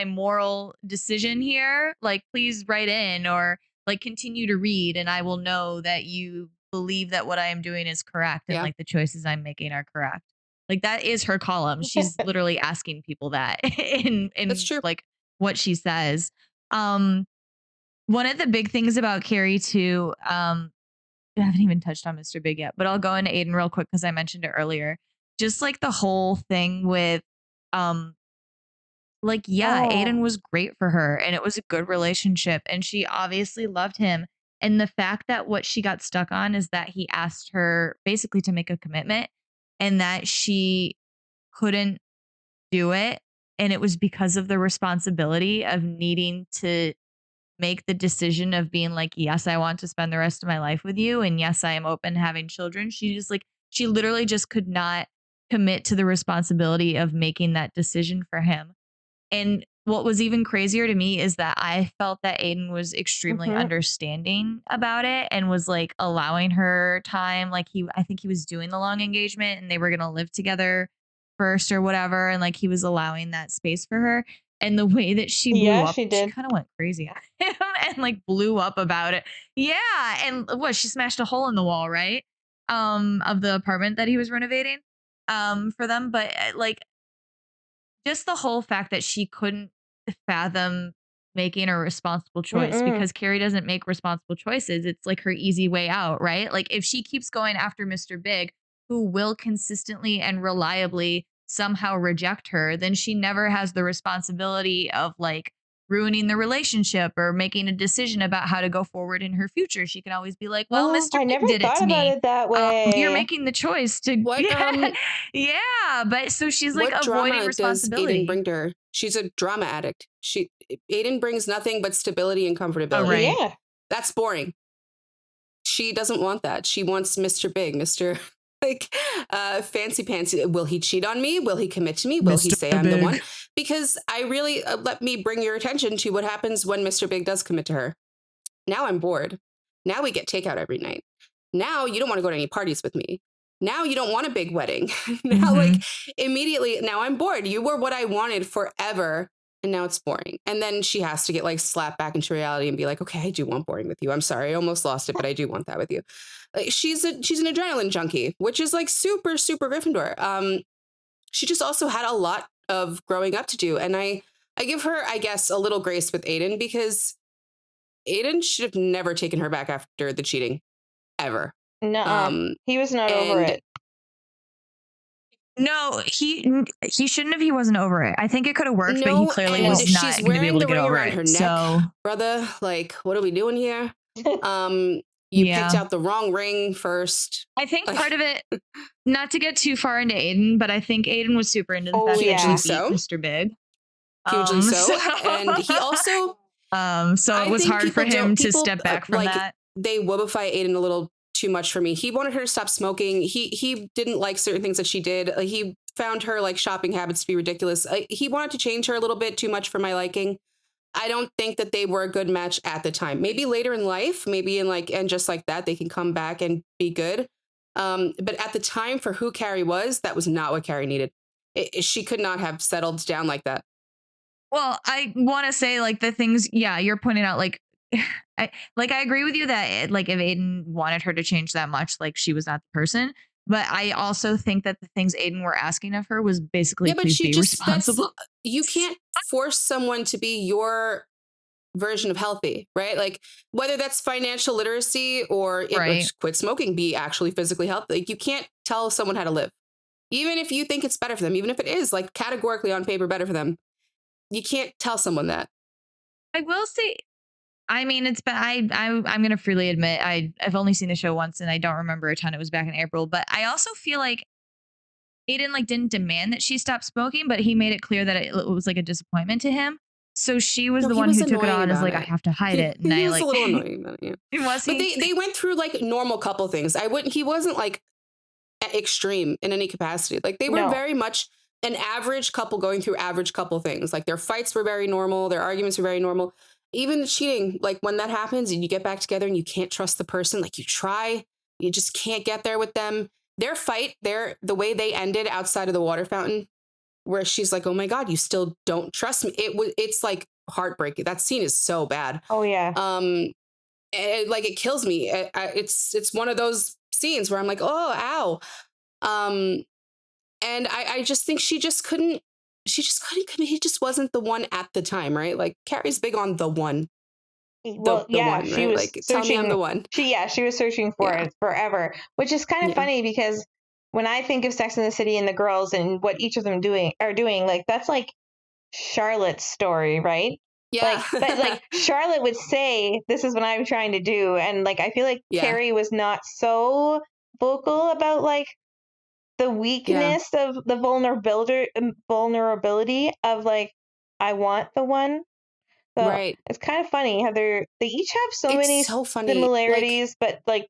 moral decision here? Like, please write in or like continue to read, and I will know that you believe that what I am doing is correct and like the choices I'm making are correct. Like that is her column. She's literally asking people that in like what she says. Um, one of the big things about Carrie too, I haven't even touched on Mr. Big yet, but I'll go into Aiden real quick because I mentioned it earlier. Just like the whole thing with, um, like, yeah, Aiden Oh. was great for her and it was a good relationship and she obviously loved him. And the fact that what she got stuck on is that he asked her basically to make a commitment and that she couldn't do it. And it was because of the responsibility of needing to make the decision of being like, yes, I want to spend the rest of my life with you. And yes, I am open to having children. She just like, she literally just could not commit to the responsibility of making that decision for him. And what was even crazier to me is that I felt that Aiden was extremely Mhm. understanding about it and was like allowing her time. Like I think he was doing the long engagement and they were going to live together first or whatever. And like he was allowing that space for her. And the way that she blew Yeah, up, she she did. kind of went crazy at him and like blew up about it. Yeah. And what, she smashed a hole in the wall, right? Of the apartment that he was renovating for them. But like, just the whole fact that she couldn't fathom making a responsible choice Mm-mm. because Carrie doesn't make responsible choices. It's like her easy way out, right? Like if she keeps going after Mr. Big, who will consistently and reliably somehow reject her, then she never has the responsibility of like ruining the relationship or making a decision about how to go forward in her future. She can always be like, well, Oh, Mr. I Big never did it thought to about me. it that You're way. making the choice to, What yeah, yeah. But so she's like what avoiding drama does Aiden responsibility. bring to her? She's a drama addict. Aiden brings nothing but stability and Oh, comfortability. right. Yeah. That's boring. She doesn't want that. She wants Mr. Big, Mr. like fancy pants. Will he cheat on me? Will he commit to me? Will he Mr. say I'm the one? Big. Because I really let me bring your attention to what happens when Mr. Big does commit to her. Now I'm bored. Now we get takeout every night. Now you don't want to go to any parties with me. Now you don't want a big wedding. Now, like, Mhm. immediately, now I'm bored. You were what I wanted forever. And now it's boring. And then she has to get like slapped back into reality and be like, okay, I do want boring with you. I'm sorry. I almost lost it, but I do want that with you. Like, she's an adrenaline junkie, which is like super, super Gryffindor. She just also had a lot of growing up to do. And I give her, I guess, a little grace with Aiden because Aiden should have never taken her back after the cheating, ever. Nuh-uh. He was not over And it. No, he shouldn't have. He wasn't over it. I think it could have worked, but he no, clearly and was No. not she's going to be wearing able to the get ring over around it. her neck, So brother. Like, what are we doing here? You picked yeah, out the wrong ring first. I think part Like, of it. Not to get too far into Aiden, but I think Aiden was super into the Oh, fact that she hugely yeah. beat so, Mr. Big. hugely So so. And he also, so it I was think hard for him to people step back from like that. they woobify Aiden a little too much for me. He wanted her to stop smoking. He didn't like certain things that she did. He found her like shopping habits to be ridiculous. He wanted to change her a little bit too much for my liking. I don't think that they were a good match at the time. Maybe later in life, maybe in like and just like that, they can come back and be good. But at the time, for who Carrie was, that was not what Carrie needed. She could not have settled down like that. Well, I want to say like the things, yeah, you're pointing out like I agree with you that like if Aiden wanted her to change that much, like she was not the person. But I also think that the things Aiden were asking of her was basically Yeah, but please she be just that's responsible. you can't force someone to be your version of healthy, right? Like whether that's financial literacy or Right. quit smoking, be actually physically healthy. Like you can't tell someone how to live, even if you think it's better for them, even if it is like categorically on paper better for them. You can't tell someone that. I will say, I mean, it's been I'm gonna freely admit I've only seen the show once and I don't remember a ton. It was back in April, but I also feel like Aiden like didn't demand that she stop smoking, but he made it clear that it was like a disappointment to him. So she was No, the he one was who took it annoying on as about like I it. have to hide it, and He I was a like little annoying about it. Yeah. was But he? they went through like normal couple things. I wouldn't. He wasn't like extreme in any capacity. Like they were No. very much an average couple going through average couple things. Like their fights were very normal, their arguments were very normal. Even the cheating, like when that happens and you get back together and you can't trust the person, like you try, you just can't get there with them. Their fight, the way they ended outside of the water fountain, where she's like, "Oh my god, you still don't trust me." It's like heartbreaking. That scene is so bad. Oh, yeah. Like it kills me. It's one of those scenes where I'm like, "Oh, ow." Um, and I just think she just couldn't. she just couldn't commit. He just wasn't the one at the time, right? Like Carrie's big on the one, Well, the yeah, one, she right? was Like tell me I'm searching. the one. She was searching for Yeah, it forever, which is kind of yeah, funny because when I think of Sex and the City and the girls and what each of them doing, like that's like Charlotte's story, right? yeah, Like, but like Charlotte would say, "This is what I'm trying to do," and like I feel like yeah, Carrie was not so vocal about like the yeah. weakness of the vulnerability of like I want the one. So Right. it's kind of funny how they each have so It's many so funny. Like, similarities, but like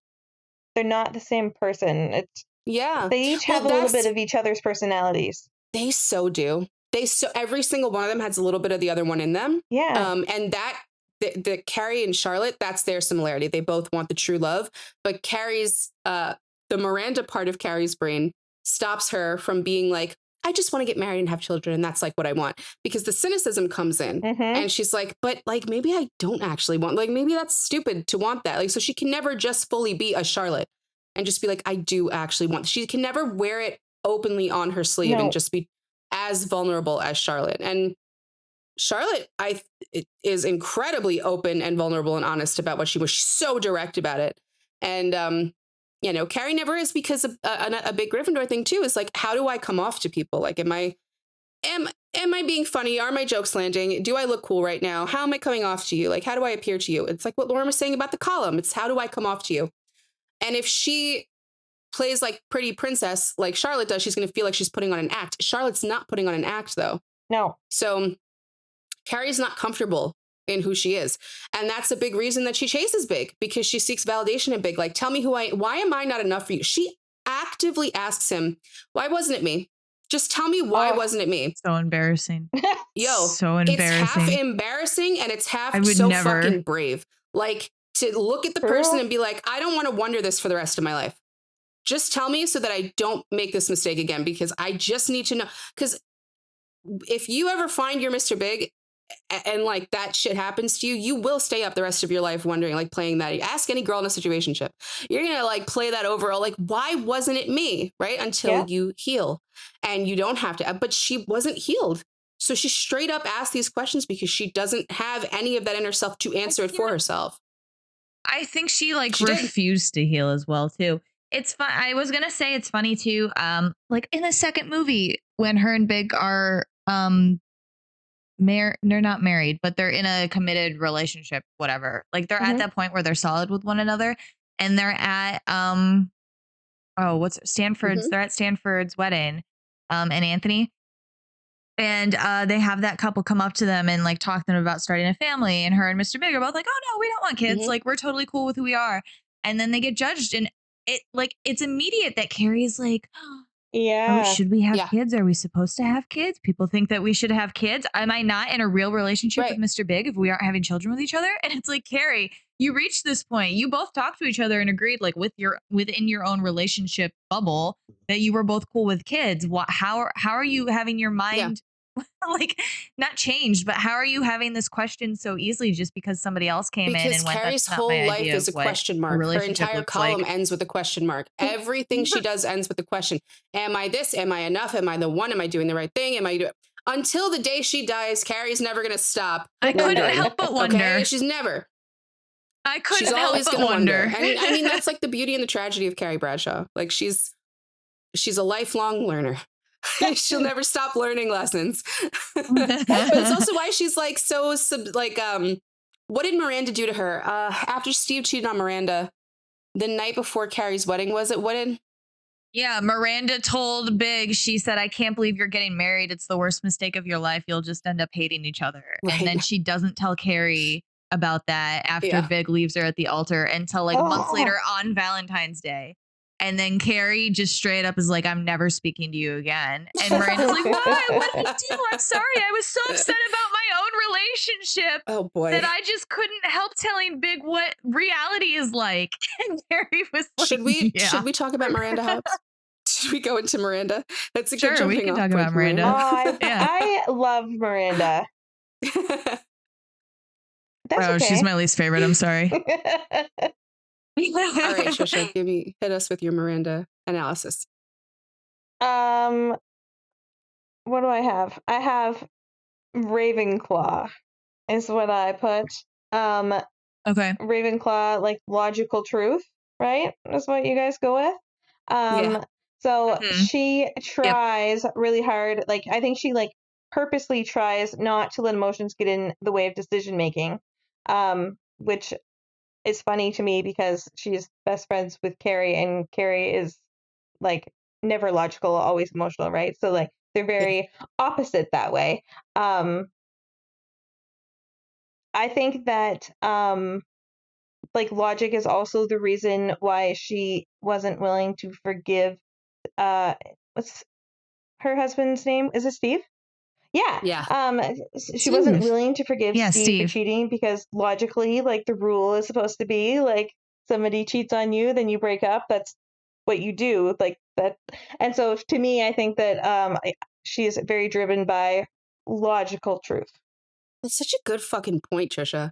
they're not the same person. It's yeah. they each have Well, a little bit of each other's personalities. they so do. They so every single one of them has a little bit of the other one in them. Yeah. And that the Carrie and Charlotte, that's their similarity. They both want the true love, but Carrie's the Miranda part of Carrie's brain stops her from being like, I just want to get married and have children, and that's like what I want. Because the cynicism comes in. Mm-hmm. And she's like, but like maybe I don't actually want, like maybe that's stupid to want that. Like, so she can never just fully be a Charlotte and just be like, I do actually want. She can never wear it openly on her sleeve and No. just be as vulnerable as Charlotte. And Charlotte, is incredibly open and vulnerable and honest about what she was. She's so direct about it. And you know, Carrie never is, because a big Gryffindor thing too is like, how do I come off to people? Like, am I being funny? Are my jokes landing? Do I look cool right now? How am I coming off to you? Like, how do I appear to you? It's like what Lauren was saying about the column. It's how do I come off to you? And if she plays like pretty princess like Charlotte does, she's going to feel like she's putting on an act. Charlotte's not putting on an act though. No. So Carrie's not comfortable in who she is. And that's a big reason that she chases big, because she seeks validation in big. Like, tell me why am I not enough for you? She actively asks him, why wasn't it me? Just tell me why Oh. wasn't it me? So embarrassing. Yo, So it's half embarrassing. embarrassing and it's half I would so never. fucking brave. Like, to look at the True. person and be like, I don't want to wonder this for the rest of my life. Just tell me so that I don't make this mistake again, because I just need to know. Because if you ever find you're Mr. Big and like that shit happens to you, you will stay up the rest of your life wondering, like playing that. Ask any girl in a situationship. You're going to like play that over, like, why wasn't it me? Right? Until you heal. And you don't have to, but she wasn't healed. So she straight up asked these questions because she doesn't have any of that inner self to answer it for herself. I think she like She did. refused to heal as well too. It's fun. I was gonna say it's funny too. Like in the second movie when her and Big are they're not married, but they're in a committed relationship, whatever. Like they're at Mhm. that point where they're solid with one another, and they're at Stanford's. Mhm. They're at Stanford's wedding, and Anthony. And they have that couple come up to them and like talk to them about starting a family. And her and Mr. Big are both like, oh no, we don't want kids. Mhm. Like we're totally cool with who we are. And then they get judged. And it's immediate that Carrie's like, oh, Yeah. should we have Yeah. kids? Are we supposed to have kids? People think that we should have kids. Am I not in a real relationship Right. with Mr. Big if we aren't having children with each other? And it's like, Carrie, you reached this point. You both talked to each other and agreed, like within your own relationship bubble, that you were both cool with kids. How are you having your mind like not changed, but how are you having this question so easily just because somebody else came in Because and went, Carrie's that's not whole my life idea is of a what question a mark. Her relationship entire looks column like. ends with a question mark. Everything she does ends with a question. Am I this? Am I enough? Am I the one? Am I doing the right thing? Am I doing... Until the day she dies, Carrie's never going to stop I couldn't wondering. help but wonder. Okay? She's never. I couldn't She's help always but going to wonder. wonder. And I mean, that's like the beauty and the tragedy of Carrie Bradshaw. Like she's a lifelong learner. She'll never stop learning lessons. But it's also why she's like so what did Miranda do to her? After Steve cheated on Miranda the night before Carrie's wedding, was it? What did... Yeah, Miranda told Big, she said, I can't believe you're getting married. It's the worst mistake of your life. You'll just end up hating each other. Right. And then she doesn't tell Carrie about that after Yeah. Big leaves her at the altar until like months later on Valentine's Day. And then Carrie just straight up is like, I'm never speaking to you again. And Miranda's like, why? What did I do? I'm sorry. I was so upset about my own relationship Oh boy. that I just couldn't help telling Big what reality is like. And Carrie was like, Should we yeah. talk about Miranda Hobbs? Should we go into Miranda? That's a good Sure, we jumping can off talk point about for Miranda. I, Yeah. I love Miranda. That's Oh, okay. she's my least favorite. I'm sorry. All right, Tricia, hit us with your Miranda analysis. Well, what do I have? I have Ravenclaw is what I put. Okay. Ravenclaw, like logical truth, right? That's what you guys go with. Yeah. So Mhm. she tries really hard. Like I think she like purposely tries not to let emotions get in the way of decision making. Which is funny to me because she's best friends with Carrie, and Carrie is like never logical, always emotional, right? So like they're Yeah. very opposite that way. I think that like logic is also the reason why she wasn't willing to forgive what's her husband's name? Is it Steve? Yeah. Yeah. She wasn't Steve. willing to forgive Yeah, Steve for Steve. cheating because logically, like the rule is supposed to be like somebody cheats on you, then you break up. That's what you do. Like that. And so to me, I think that she is very driven by logical truth. That's such a good fucking point, Trisha.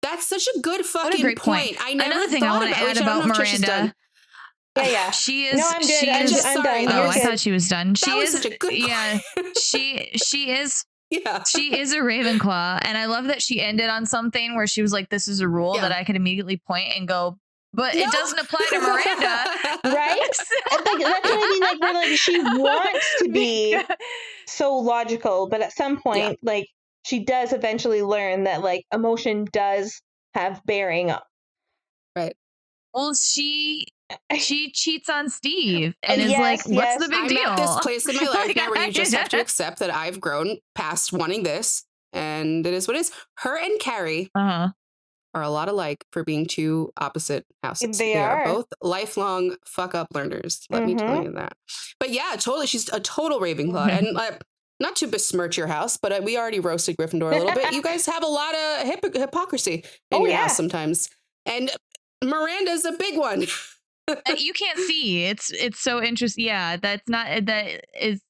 That's such a good What a fucking great point. point. I never Another thing I thought want to about, add which I don't about know if Trisha's done. Miranda, Yeah. she No, is. I'm good. She I'm, is. I'm sorry, done. that Oh, You're I was- good. thought she was done. That She was is. such a good Yeah. point. She is. Yeah. She is a Ravenclaw, and I love that she ended on something where she was like, "This is a rule Yeah. that I could immediately point and go, but No. it doesn't apply to Miranda." Right? And, like that's what I mean. Like we're like she wants to be so logical, but at some Yeah. point, like she does eventually learn that like emotion does have bearing. Right. Well, she cheats on Steve and is Yes, like, "What's the yes. big I'm deal?" at this place in my life Like, now where you just have to accept that I've grown past wanting this, and it is what it is. Her and Carrie Uh-huh. are a lot alike for being two opposite houses. They They are are. both lifelong fuck up learners. Let me tell you that. But yeah, totally. She's a total Ravenclaw. And not to besmirch your house, but we already roasted Gryffindor a little bit. You guys have a lot of hypocrisy in Oh, your yeah. house sometimes. And Miranda's a big one. You can't see. It's so interesting. Yeah, that's not that is.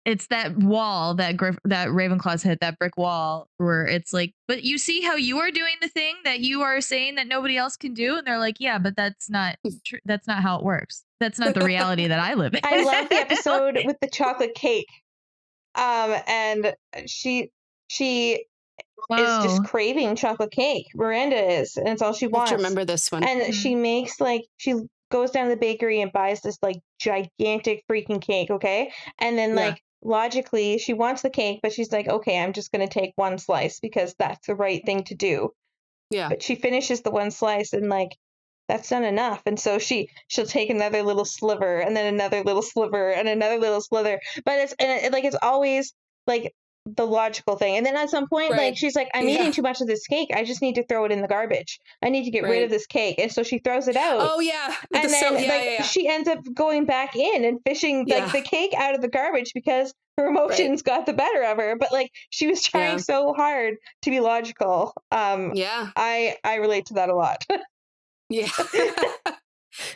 It's that wall that that Ravenclaw's hit, that brick wall, where it's like, but you see how you are doing the thing that you are saying that nobody else can do, and they're like, yeah, but that's not true. That's not how it works. That's not the reality that I live in. I love the episode with the chocolate cake. And she is just Oh, craving chocolate cake. Miranda is, and it's all she I have to wants. remember this one. And she makes like she goes down to the bakery and buys this like gigantic freaking cake, okay? And then Yeah. like logically she wants the cake, but she's like, okay, I'm just gonna take one slice because that's the right thing to do. Yeah. But she finishes the one slice and like that's not enough. And so she'll take another little sliver and then another little sliver and another little sliver. But it's always like the logical thing. And then at some point, Right. like she's like, I'm Yeah. eating too much of this cake. I just need to throw it in the garbage. I need to get rid Right. of this cake. And so she throws it out. Oh, yeah. With And the then yeah. she ends up going back in and fishing Yeah. like the cake out of the garbage because her emotions got the better of her. But like she was trying Yeah. so hard to be logical. Yeah. I relate to that a lot. Yeah.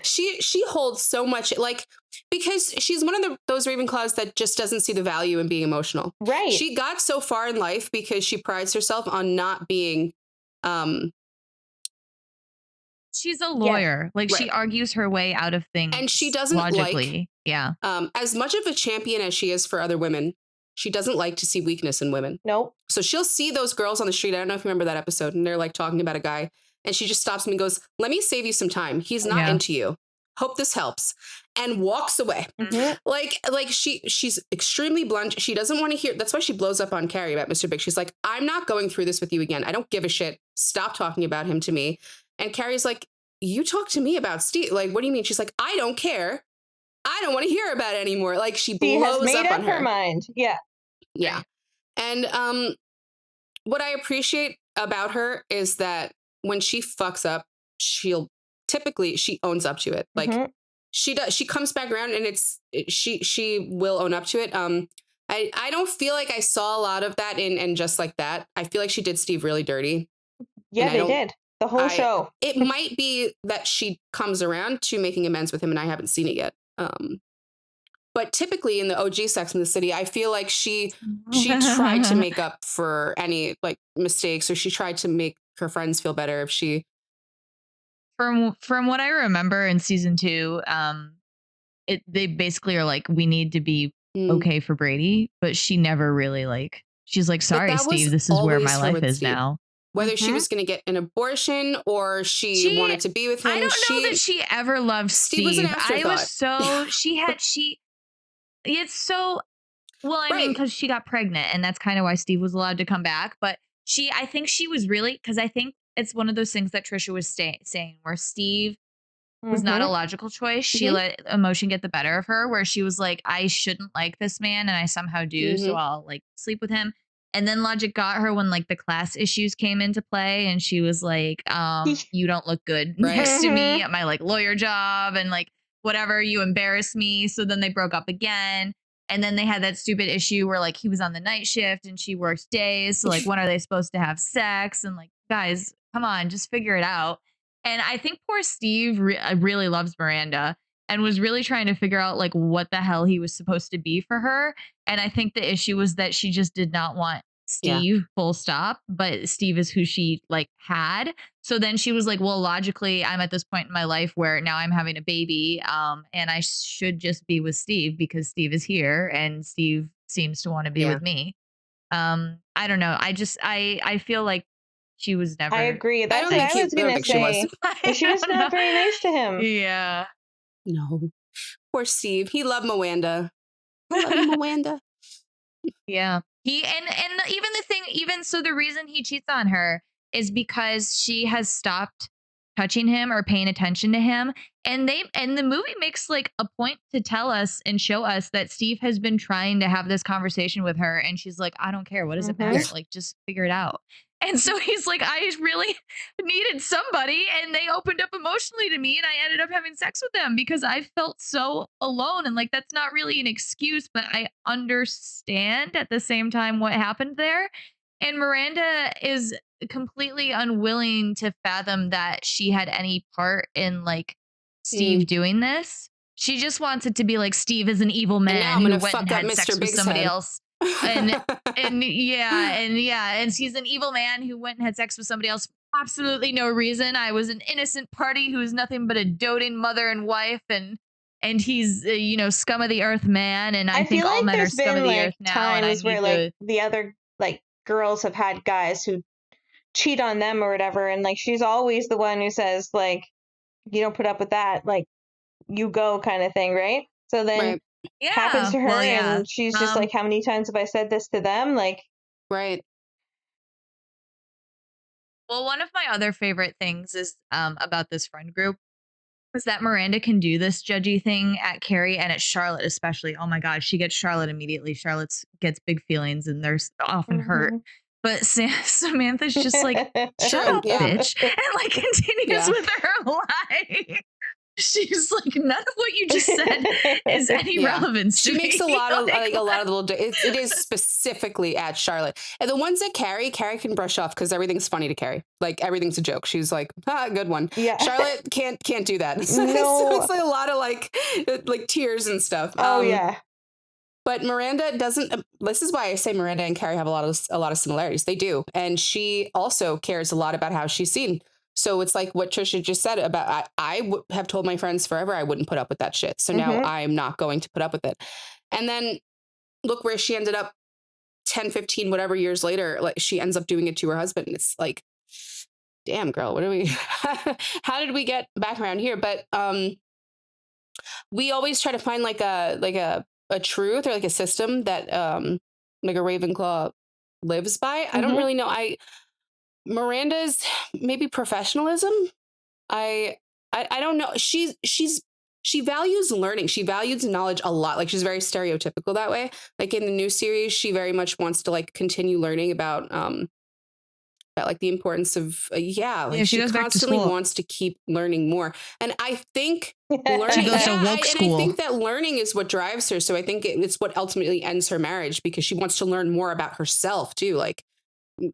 She holds so much, like, because she's one of those Ravenclaws that just doesn't see the value in being emotional. Right. She got so far in life because she prides herself on not being she's a lawyer. Like she Right. argues her way out of things, and she doesn't logically. Yeah. as much of a champion as she is for other women, she doesn't like to see weakness in women. Nope. So she'll see those girls on the street. I don't know if you remember that episode, and they're like talking about a guy, and she just stops him and goes, "Let me save you some time. He's not Yeah. into you. Hope this helps," and walks away. Mhm. Like she's extremely blunt. She doesn't want to hear. That's why she blows up on Carrie about Mr. Big. She's like, "I'm not going through this with you again. I don't give a shit. Stop talking about him to me." And Carrie's like, "You talk to me about Steve. Like, what do you mean?" She's like, "I don't care. I don't want to hear about it anymore." Like she She has blows made up up on her her. mind. Yeah. Yeah. And what I appreciate about her is that when she fucks up, she owns up to it. Like Mhm. she does. She comes back around, and she will own up to it. I don't feel like I saw a lot of that in Just Like That. I feel like she did Steve really dirty. Yeah, And I they don't- did. The whole show. It might be that she comes around to making amends with him, and I haven't seen it yet. But typically in the OG Sex and the City, I feel like she tried to make up for any like mistakes, or she tried to make her friends feel better if she. From what I remember in season 2, they basically are like, we need to be Mm. okay for Brady, but she never really like, she's like, But sorry, that was Steve, this is where my always her life with is Steve. now. Whether she Mhm. was going to get an abortion or she She, wanted to be with I him, don't know that she ever loved Steve was an Steve. I was afterthought. so, it's so, well, I mean, Right. because she got pregnant, and that's kind of why Steve was allowed to come back. But I think she was really, because I think it's one of those things that Trisha was saying, where Steve was not a Mhm. logical choice. She Mhm. let emotion get the better of her, where she was like, I shouldn't like this man, and I somehow do, so Mhm. I'll like sleep with him. And then logic got her when like the class issues came into play, and she was like, you don't look good Right. next to me Mhm. at my like lawyer job, and like whatever, you embarrass me. So then they broke up again. And then they had that stupid issue where like he was on the night shift and she works days. So like when are they supposed to have sex? And like, guys, come on, just figure it out. And I think poor Steve really loves Miranda and was really trying to figure out like what the hell he was supposed to be for her. And I think the issue was that she just did not want Yeah. Steve, full stop. But Steve is who she like had. So then she was like, well, logically, I'm at this point in my life where now I'm having a baby, and I should just be with Steve because Steve is here and Steve seems to want to be Yeah. with me. I don't know. I feel like she was I never. agree. I That's don't what think I he, was I don't gonna think she was. say. I She was don't not know. very nice to him. Yeah. No. Poor Steve. He loved Miranda. I love you, Miranda. Yeah. Even the thing, even so, the reason he cheats on her is because she has stopped touching him or paying attention to him. And the movie makes like a point to tell us and show us that Steve has been trying to have this conversation with her, and she's like, I don't care. What does it Mhm. matter? Like, just figure it out. And so he's like, I really needed somebody, and they opened up emotionally to me, and I ended up having sex with them because I felt so alone. And like, that's not really an excuse, but I understand at the same time what happened there. And Miranda is completely unwilling to fathom that she had any part in like Steve Mm. doing this. She just wants it to be like Steve is an evil And now man I'm who going to went and fuck up had sex Mr. with Big's somebody head. else. And he's an evil man who went and had sex with somebody else for absolutely no reason. I was an innocent party who is nothing but a doting mother and wife, and he's scum of the earth man, and I I think feel all like men are there's scum of been the earth like now, and I times where need like to. the other like girls have had guys who cheat on them or whatever, and like she's always the one who says like, you don't put up with that, like you go kind of thing, right? So then Right. happens Yeah, to her well, yeah. and she's just like, how many times have I said this to them? Like, Right. Well, one of my other favorite things is about this friend group is that Miranda can do this judgy thing at Carrie and at Charlotte, especially. Oh my God, she gets Charlotte immediately. Charlotte gets big feelings and they're often hurt. mhm. But Samantha's just like, shut Sure. up, Yeah. bitch. And like continues Yeah. with her life. She's like, none of what you just said is any Yeah. relevance She to makes me. a lot of Like, like a lot of little. It is specifically at Charlotte, and the ones that Carrie can brush off because everything's funny to Carrie. Like everything's a joke. She's like, good one. Yeah. Charlotte can't do that. So No. it's like a lot of like tears and stuff. Oh yeah. But Miranda doesn't. This is why I say Miranda and Carrie have a lot of similarities. They do, and she also cares a lot about how she's seen. So it's like what Tricia just said about I have told my friends forever I wouldn't put up with that shit. So now Mhm. I'm not going to put up with it. And then look where she ended up 10, 15, whatever years later. Like she ends up doing it to her husband. It's like, damn girl, what are we how did we get back around here? But we always try to find like a truth or like a system that like a Ravenclaw lives by. I don't Mhm. really know. Miranda's maybe professionalism. I I don't know. She values learning. She values knowledge a lot. Like she's very stereotypical that way. Like in the new series, she very much wants to like continue learning about like the importance of yeah, yeah, like she she goes back to constantly school. wants to keep learning more. And I think She learning goes to yeah, woke and I school. think that learning is what drives her. So I think it's what ultimately ends her marriage because she wants to learn more about herself too. Like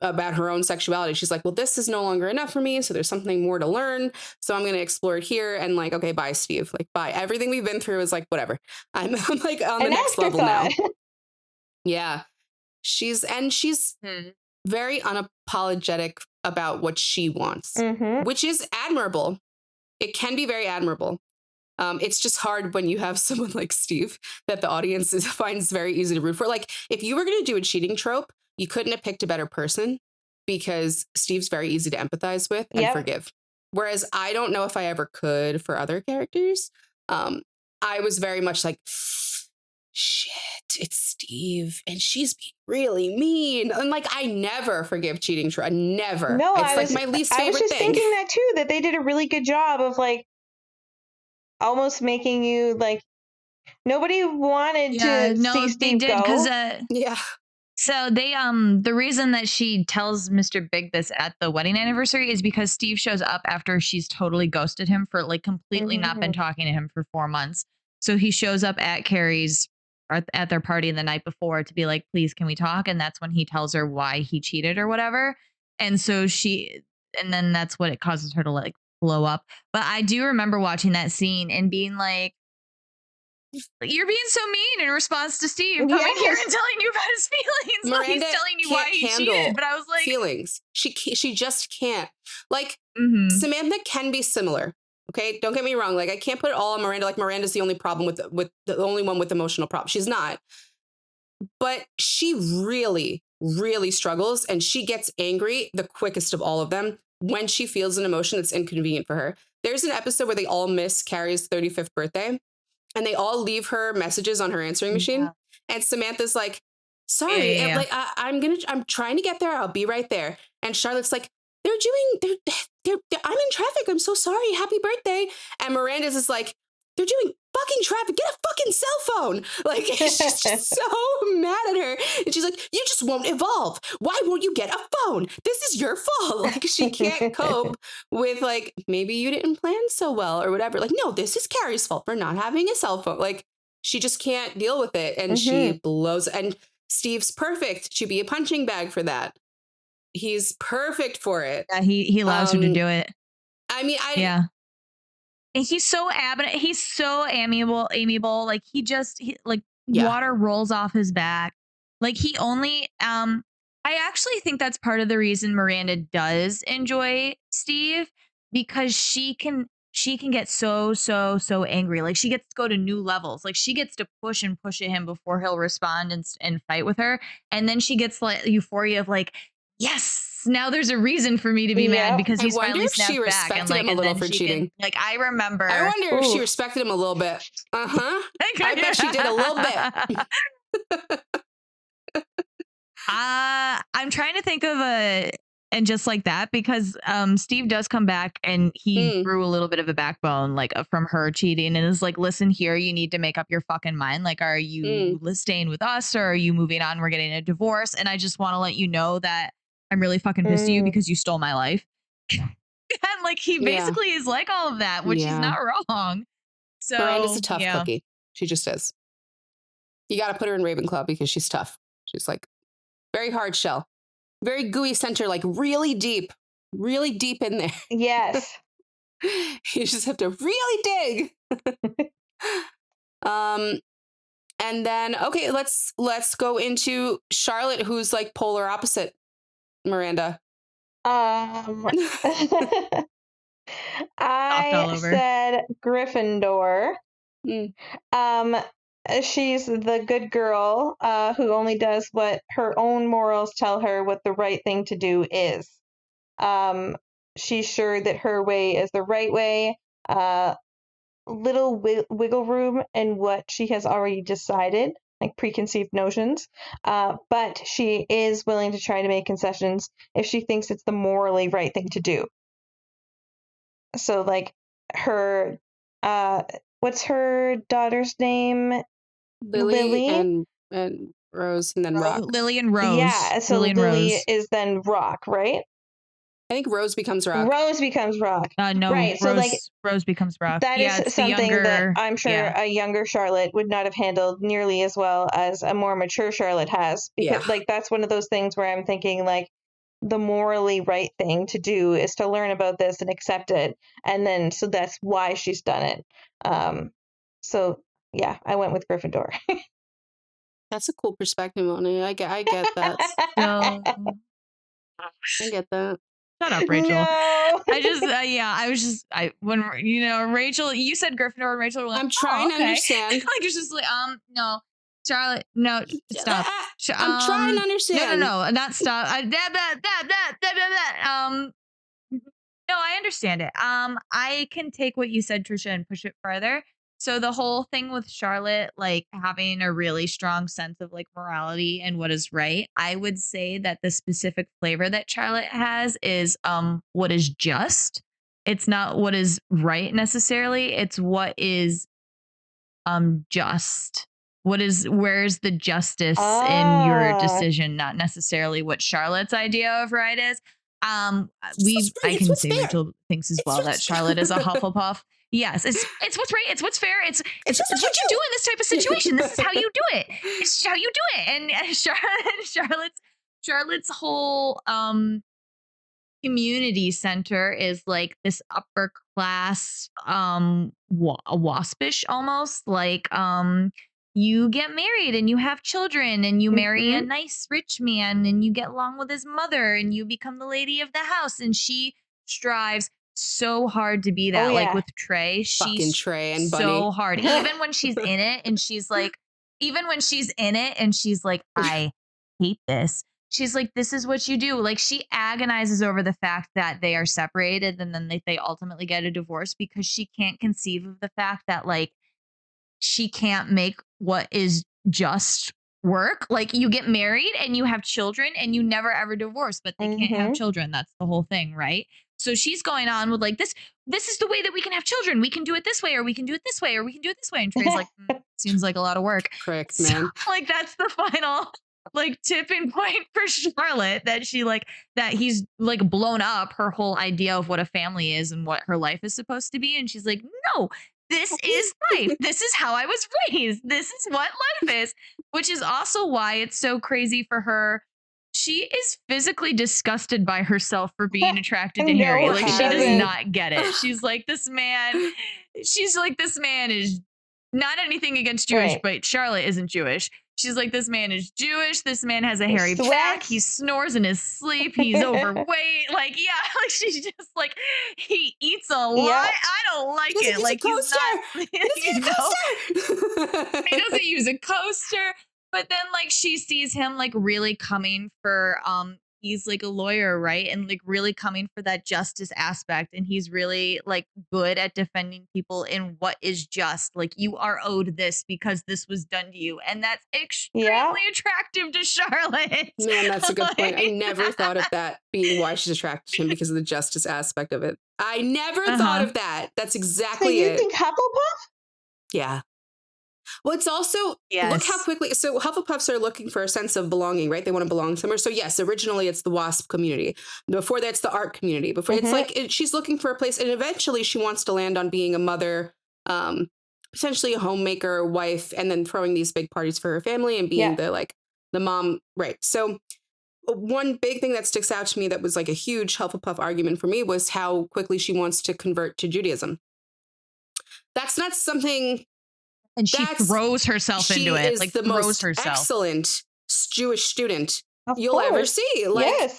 about her own sexuality. She's like, well, this is no longer enough for me. So there's something more to learn. So I'm going to explore it here. And like, okay, bye, Steve. Like, bye. Everything we've been through is like, whatever. I'm like on the An next level now. afterthought. Yeah. She's Hmm. very unapologetic about what she wants, Mhm. which is admirable. It can be very admirable. It's just hard when you have someone like Steve that the audience finds very easy to root for. Like, if you were going to do a cheating trope, you couldn't have picked a better person because Steve's very easy to empathize with and Yep. forgive. Whereas I don't know if I ever could for other characters. I was very much like, shit, it's Steve and she's being really mean. And like, I never forgive cheating. Never. No, It's like my least favorite I was just thing. thinking that too, that they did a really good job of like almost making you like nobody wanted to see Steve go. because Yeah. so they the reason that she tells Mr. Big this at the wedding anniversary is because Steve shows up after she's totally ghosted him for like completely not been talking to him for 4 months. So he shows up at Carrie's or at their party the night before to be like, please, can we talk? And that's when he tells her why he cheated or whatever. And so and then that's what it causes her to like blow up. But I do remember watching that scene and being like, you're being so mean in response to Steve coming here and telling you about his feelings. Miranda like he's telling you why he cheated. But I was like, feelings. She just can't. Like Samantha can be similar. Okay, don't get me wrong. Like I can't put it all on Miranda. Like Miranda's the only problem with the only one with emotional problems. She's not. But she really, really struggles, and she gets angry the quickest of all of them when she feels an emotion that's inconvenient for her. There's an episode where they all miss Carrie's 35th birthday. And they all leave her messages on her answering machine. Yeah. And Samantha's like, sorry, and like I'm trying to get there. I'll be right there. And Charlotte's like, they're I'm in traffic. I'm so sorry. Happy birthday. And Miranda's is like, they're doing fucking traffic. Get a fucking cell phone. Like, she's just so mad at her. And she's like, you just won't evolve. Why won't you get a phone? This is your fault. Like, she can't cope with, like, maybe you didn't plan so well or whatever. Like, no, this is Carrie's fault for not having a cell phone. Like, she just can't deal with it. And she blows. And Steve's perfect to be a punching bag for that. He's perfect for it. Yeah, he allows her to do it. I mean, yeah. And he's so he's so amiable. Like water rolls off his back. Like he only I actually think that's part of the reason Miranda does enjoy Steve, because she can get so angry. Like she gets to go to new levels. Like she gets to push at him before he'll respond and fight with her. And then she gets like euphoria of like, yes, now there's a reason for me to be mad because he's finally snapped back. And like, him a little for cheating. Like I remember. I wonder if she respected him a little bit. I bet she did a little bit. I'm trying to think of and just like that, because Steve does come back and he grew a little bit of a backbone like from her cheating and is like, listen here, you need to make up your fucking mind. Like, are you staying with us or are you moving on? We're getting a divorce. And I just want to let you know that I'm really fucking pissed at you because you stole my life. And like he basically is like all of that, which is not wrong. So Miranda's a tough cookie. She just is. You got to put her in Ravenclaw because she's tough. She's like very hard shell, very gooey center, like really deep in there. Yes. You just have to really dig. And then, okay, let's go into Charlotte, who's like polar opposite Miranda. I said Gryffindor. She's the good girl who only does what her own morals tell her what the right thing to do is. She's sure that her way is the right way. Little wiggle room in what she has already decided, like preconceived notions. But she is willing to try to make concessions if she thinks it's the morally right thing to do. So like her, what's her daughter's name? Lily? and Rose, and then Rock. Lily and Rose. Yeah, so Lily is then Rock, right? I think Rose becomes Rock. Rose becomes Rock. No, right. Rose, So like Rose becomes Rock. That is something that I'm sure a younger Charlotte would not have handled nearly as well as a more mature Charlotte has. Because like that's one of those things where I'm thinking like the morally right thing to do is to learn about this and accept it. And then so that's why she's done it. So yeah, I went with Gryffindor. That's a cool perspective on it. I get that. I get that. Shut up, Rachel. No. I was just, when, Rachel, you said Gryffindor and Rachel were like, I'm trying to okay. understand. Like, it's just like, no, Charlotte, no, stop. I'm trying to understand. No, not stop. No, I understand it. I can take what you said, Trisha, and push it further. So the whole thing with Charlotte, like having a really strong sense of like morality and what is right, I would say that the specific flavor that Charlotte has is what is just. It's not what is right necessarily. It's what is just. Where's the justice in your decision, not necessarily what Charlotte's idea of right is. I can say Rachel thinks as well that Charlotte is a Hufflepuff. Yes, it's what's right. It's what's fair. It's what you do in this type of situation. This is how you do it. It's how you do it. And Charlotte's whole community center is like this upper class waspish almost, like you get married and you have children and you marry a nice rich man and you get along with his mother and you become the lady of the house, and she strives so hard to be that. Like with Trey, Fucking Trey and Bunny. so hard. Even when she's in it and she's like, I hate this. She's like, this is what you do. Like, she agonizes over the fact that they are separated and then they ultimately get a divorce because she can't conceive of the fact that like she can't make what is just work. Like, you get married and you have children and you never ever divorce, but they can't have children. That's the whole thing, right? So she's going on with like, this is the way that we can have children. We can do it this way, or we can do it this way, or we can do it this way. And Trey's like, seems like a lot of work. Correct, man. So, like, that's the final like tipping point for Charlotte, that he's like blown up her whole idea of what a family is and what her life is supposed to be. And she's like, no, this is life. This is how I was raised. This is what life is, which is also why it's so crazy for her. She is physically disgusted by herself for being attracted to Harry. Like, she does not get it. She's like, this man is not anything against Jewish, but Charlotte isn't Jewish. She's like, this man is Jewish. This man has a hairy back. He snores in his sleep. He's overweight. Like, yeah, like she's just like, he eats a lot. I don't like it. Like, he's not, he doesn't use a coaster. But then like she sees him like really coming for he's like a lawyer, right? And like really coming for that justice aspect, and he's really like good at defending people in what is just. Like, you are owed this because this was done to you, and that's extremely attractive to Charlotte. Man, that's a good point. I never thought of that being why she's attracted to him, because of the justice aspect of it. I never thought of that. That's exactly it. So you think Hufflepuff? Yeah. Well, it's also, look how quickly, so Hufflepuffs are looking for a sense of belonging, right? They want to belong somewhere. So yes, originally it's the WASP community. Before that's the art community. Before it's like, she's looking for a place, and eventually she wants to land on being a mother, potentially a homemaker, wife, and then throwing these big parties for her family and being the mom, right? So one big thing that sticks out to me that was like a huge Hufflepuff argument for me was how quickly she wants to convert to Judaism. That's not something... And she throws herself into it. She is the most excellent Jewish student you'll ever see. Like,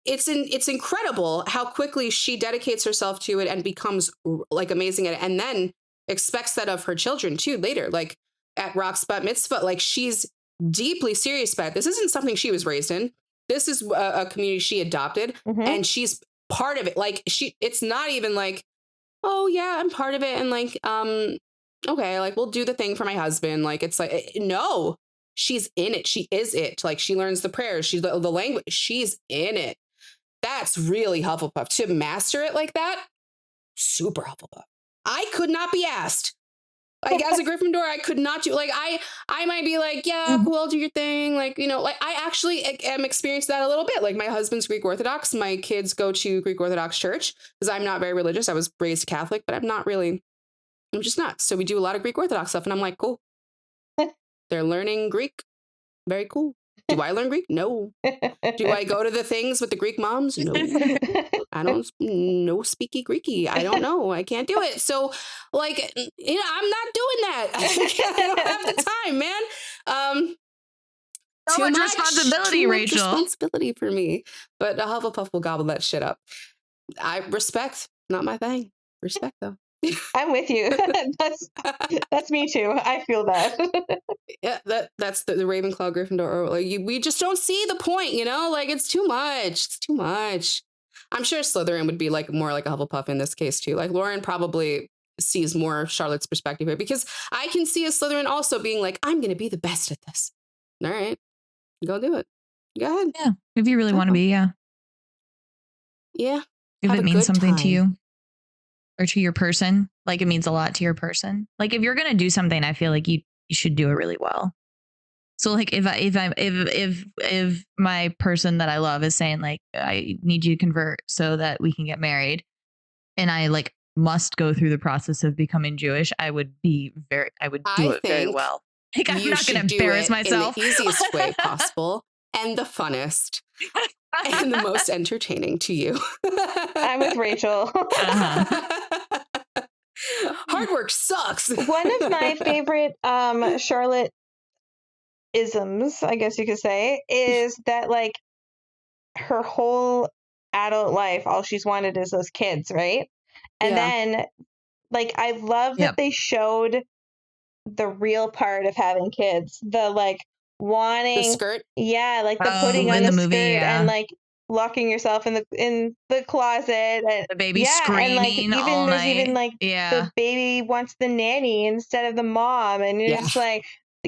it's incredible how quickly she dedicates herself to it and becomes like amazing at it, and then expects that of her children too later. Like at Rock's bat mitzvah, like she's deeply serious about it. This isn't something she was raised in. This is a community she adopted, and she's part of it. Like it's not even like, oh yeah, I'm part of it, and like okay, like we'll do the thing for my husband. Like, it's like, no, she's in it. She is it. Like, she learns the prayers. She's the language. She's in it. That's really Hufflepuff. To master it like that, super Hufflepuff. I could not be asked. Like, as a Gryffindor, I could not do, like, I might be like, yeah, cool, do your thing. Like, you know, like, I actually am experiencing that a little bit. Like, my husband's Greek Orthodox. My kids go to Greek Orthodox church because I'm not very religious. I was raised Catholic, but I'm just not. So we do a lot of Greek Orthodox stuff. And I'm like, cool. They're learning Greek. Very cool. Do I learn Greek? No. Do I go to the things with the Greek moms? No. I don't know speaky Greeky. I don't know. I can't do it. So like, you know, I'm not doing that. I don't have the time, man. So Too much much responsibility, too much Rachel. responsibility for me. But a Hufflepuff will gobble that shit up. I respect, not my thing. Respect though. I'm with you. That's me too. I feel that. Yeah, that's the Ravenclaw, Gryffindor. Or like we just don't see the point, you know. Like it's too much. It's too much. I'm sure Slytherin would be like more like a Hufflepuff in this case too. Like Lauren probably sees more Charlotte's perspective here because I can see a Slytherin also being like, I'm going to be the best at this. All right, go do it. Go ahead. Yeah, if you really want to Oh. be, yeah. Yeah. If Have it a means good something to time. you or to your person, like it means a lot to your person. Like if you're gonna do something, I feel like you should do it really well. So like if my person that I love is saying like I need you to convert so that we can get married, and I like must go through the process of becoming Jewish, I would do I it very think well. Like I'm you not gonna should do embarrass it myself. in the easiest way possible and the funnest and the most entertaining to you. I'm with Rachel. Hard work sucks. One of my favorite Charlotte isms, I guess you could say, is that like her whole adult life, all she's wanted is those kids, right? And Yeah. then like I love Yep. that they showed the real part of having kids. The like The wanting skirt. like the Oh, putting on in the the skirt movie, yeah. and like locking yourself in the closet and The baby and like screaming even all there's night. even like Yeah. the baby wants the nanny instead of the mom and you're Yeah. just like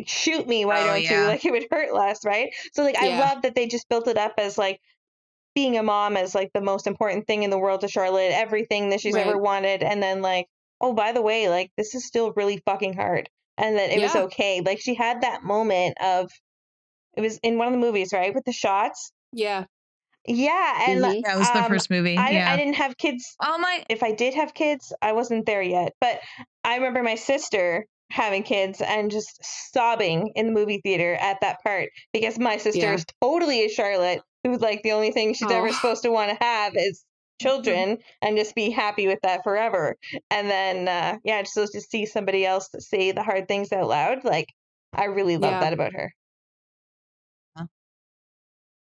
shoot me, why Oh, don't you? yeah. Like it would hurt less, right? So like I Yeah. love that they just built it up as like being a mom as like the most important thing in the world to Charlotte, everything that she's ever Right. wanted, and then like, oh, by the way, like this is still really fucking hard. And that it was Yeah. okay. Like she had that moment of it was in one of the movies, right? With the shots. Yeah. Yeah. And Mhm. Yeah, it was the first movie. I Yeah. didn't have kids. Oh my. If I did have kids, I wasn't there yet. But I remember my sister having kids and just sobbing in the movie theater at that part because my sister Yeah. is totally a Charlotte who's like the only thing she's ever Oh. supposed to want to have is children and just be happy with that forever. And then just to see somebody else say the hard things out loud, like I really love Yeah. that about her.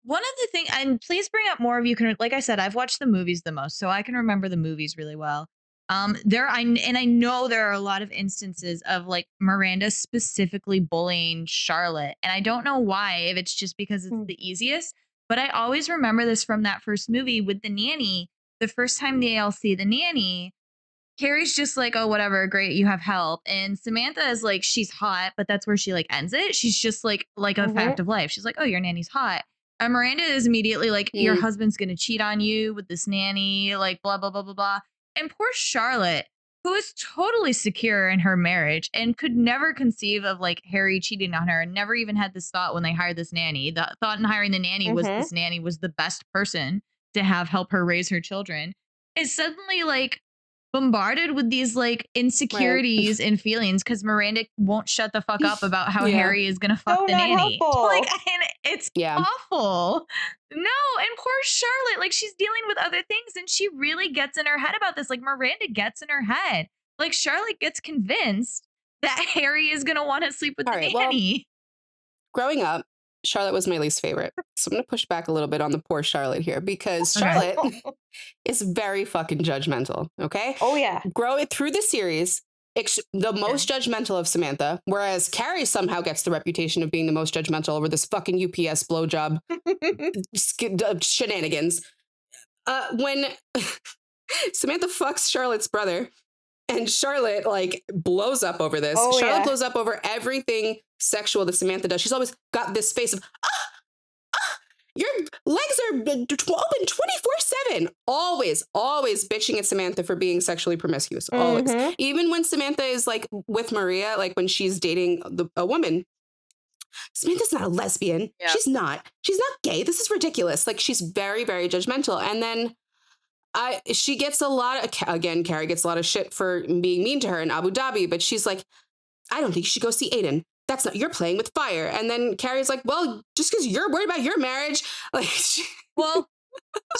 One of the things, and please bring up more of you can, like I said, I've watched the movies the most, so I can remember the movies really well. I know there are a lot of instances of like Miranda specifically bullying Charlotte, and I don't know why, if it's just because it's the easiest, but I always remember this from that first movie with the nanny. The first time they all see the nanny, Carrie's just like, oh, whatever, great, you have help. And Samantha is like, she's hot, but that's where she like ends it. She's just like a fact of life. She's like, oh, your nanny's hot. And Miranda is immediately like, your husband's going to cheat on you with this nanny, like blah, blah, blah, blah, blah. And poor Charlotte, who is totally secure in her marriage and could never conceive of like Harry cheating on her and never even had this thought when they hired this nanny. The thought in hiring the nanny was this nanny was the best person to have help her raise her children, is suddenly like bombarded with these like insecurities and feelings because Miranda won't shut the fuck up about how Harry is gonna fuck the nanny. Like, and it's awful. No, and poor Charlotte, like she's dealing with other things and she really gets in her head about this. Like Miranda gets in her head. Like Charlotte gets convinced that Harry is gonna want to sleep with the nanny. Well, growing up, Charlotte was my least favorite. So I'm going to push back a little bit on the poor Charlotte here because Charlotte is very fucking judgmental. Okay. Oh, yeah. Grow it through the series, the most judgmental of Samantha, whereas Carrie somehow gets the reputation of being the most judgmental over this fucking UPS blowjob shenanigans. When Samantha fucks Charlotte's brother, and Charlotte like blows up over this. Oh, Charlotte yeah. blows up over everything sexual that Samantha does. She's always got this face of, your legs are open 24/7. Always bitching at Samantha for being sexually promiscuous. Always. Even when Samantha is like with Maria, like when she's dating a woman, Samantha's not a lesbian. Yeah. She's not gay. This is ridiculous. Like she's very, very judgmental. And then she gets a lot of, again, Carrie gets a lot of shit for being mean to her in Abu Dhabi, but she's like, I don't think you should go see Aiden. That's not, you're playing with fire. And then Carrie's like, well, just because you're worried about your marriage. Like, well,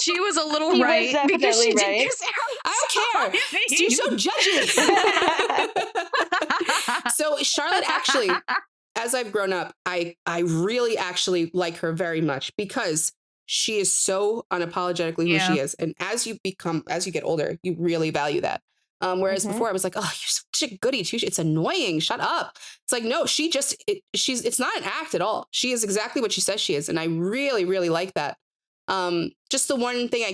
she was a little She right was because she definitely did. right. I don't care. You're so judgy. So Charlotte actually, as I've grown up, I really actually like her very much because she is so unapologetically who she Yeah. is. And as you get older, you really value that. Whereas Mhm. before I was like, oh, you're such a goody two. It's annoying. Shut up. It's like, no, it's not an act at all. She is exactly what she says she is. And I really, really like that. Just the one thing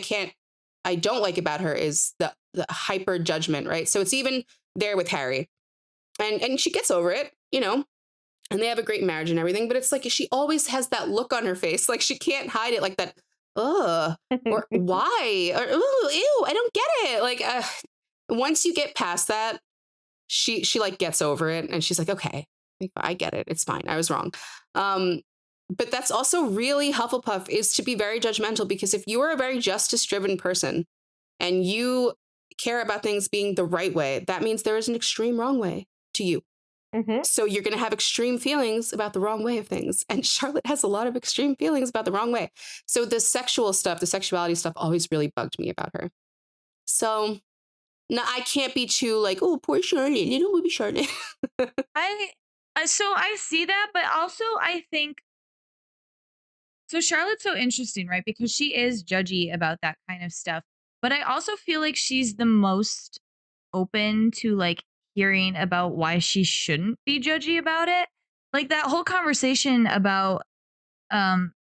I don't like about her is the hyper judgment, right? So it's even there with Harry. And she gets over it, you know, and they have a great marriage and everything, but it's like she always has that look on her face. Like she can't hide it, like that, or why? Or ooh, ew, I don't get it. Like once you get past that, she like gets over it and she's like, okay, I get it. It's fine. I was wrong. But that's also really Hufflepuff, is to be very judgmental, because if you are a very justice driven person and you care about things being the right way, that means there is an extreme wrong way to you. Mhm. So you're going to have extreme feelings about the wrong way of things. And Charlotte has a lot of extreme feelings about the wrong way. So the sexual stuff, the sexuality stuff always really bugged me about her. So no, I can't be too like, oh, poor Charlotte, little baby Charlotte. So I see that, but also I think so. Charlotte's so interesting, right? Because she is judgy about that kind of stuff. But I also feel like she's the most open to like hearing about why she shouldn't be judgy about it. Like that whole conversation about um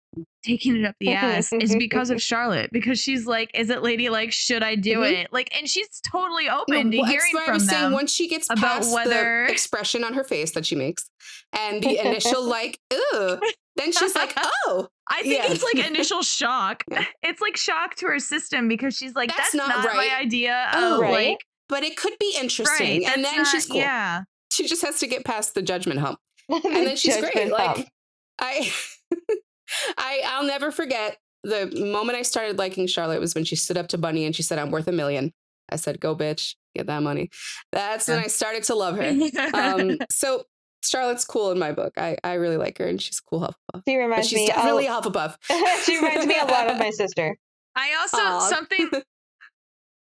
taking it up the ass is because of Charlotte, because she's like, is it ladylike, should I do Mhm. it, like, and she's totally No, open to that's hearing why I was from saying them once she gets about past the whether expression on her face that she makes and the initial like, ooh, then she's like, oh, I think yeah. it's like initial shock. Yeah. It's like shock to her system, because she's like, That's that's not not my right. idea Oh, of Right. like, but it could be right, interesting. that's And then not, she's cool. yeah. She just has to get past the judgment hump. The And then she's great. judgment hump. Like I I'll never forget the moment I started liking Charlotte was when she stood up to Bunny and she said, I'm worth $1 million. I said, go bitch, get that money. That's when Yeah. I started to love her. So Charlotte's cool in my book. I really like her and she's a cool Hufflepuff. She But reminds she's me definitely a a Hufflepuff. she reminds me a lot of my sister. I also Aw.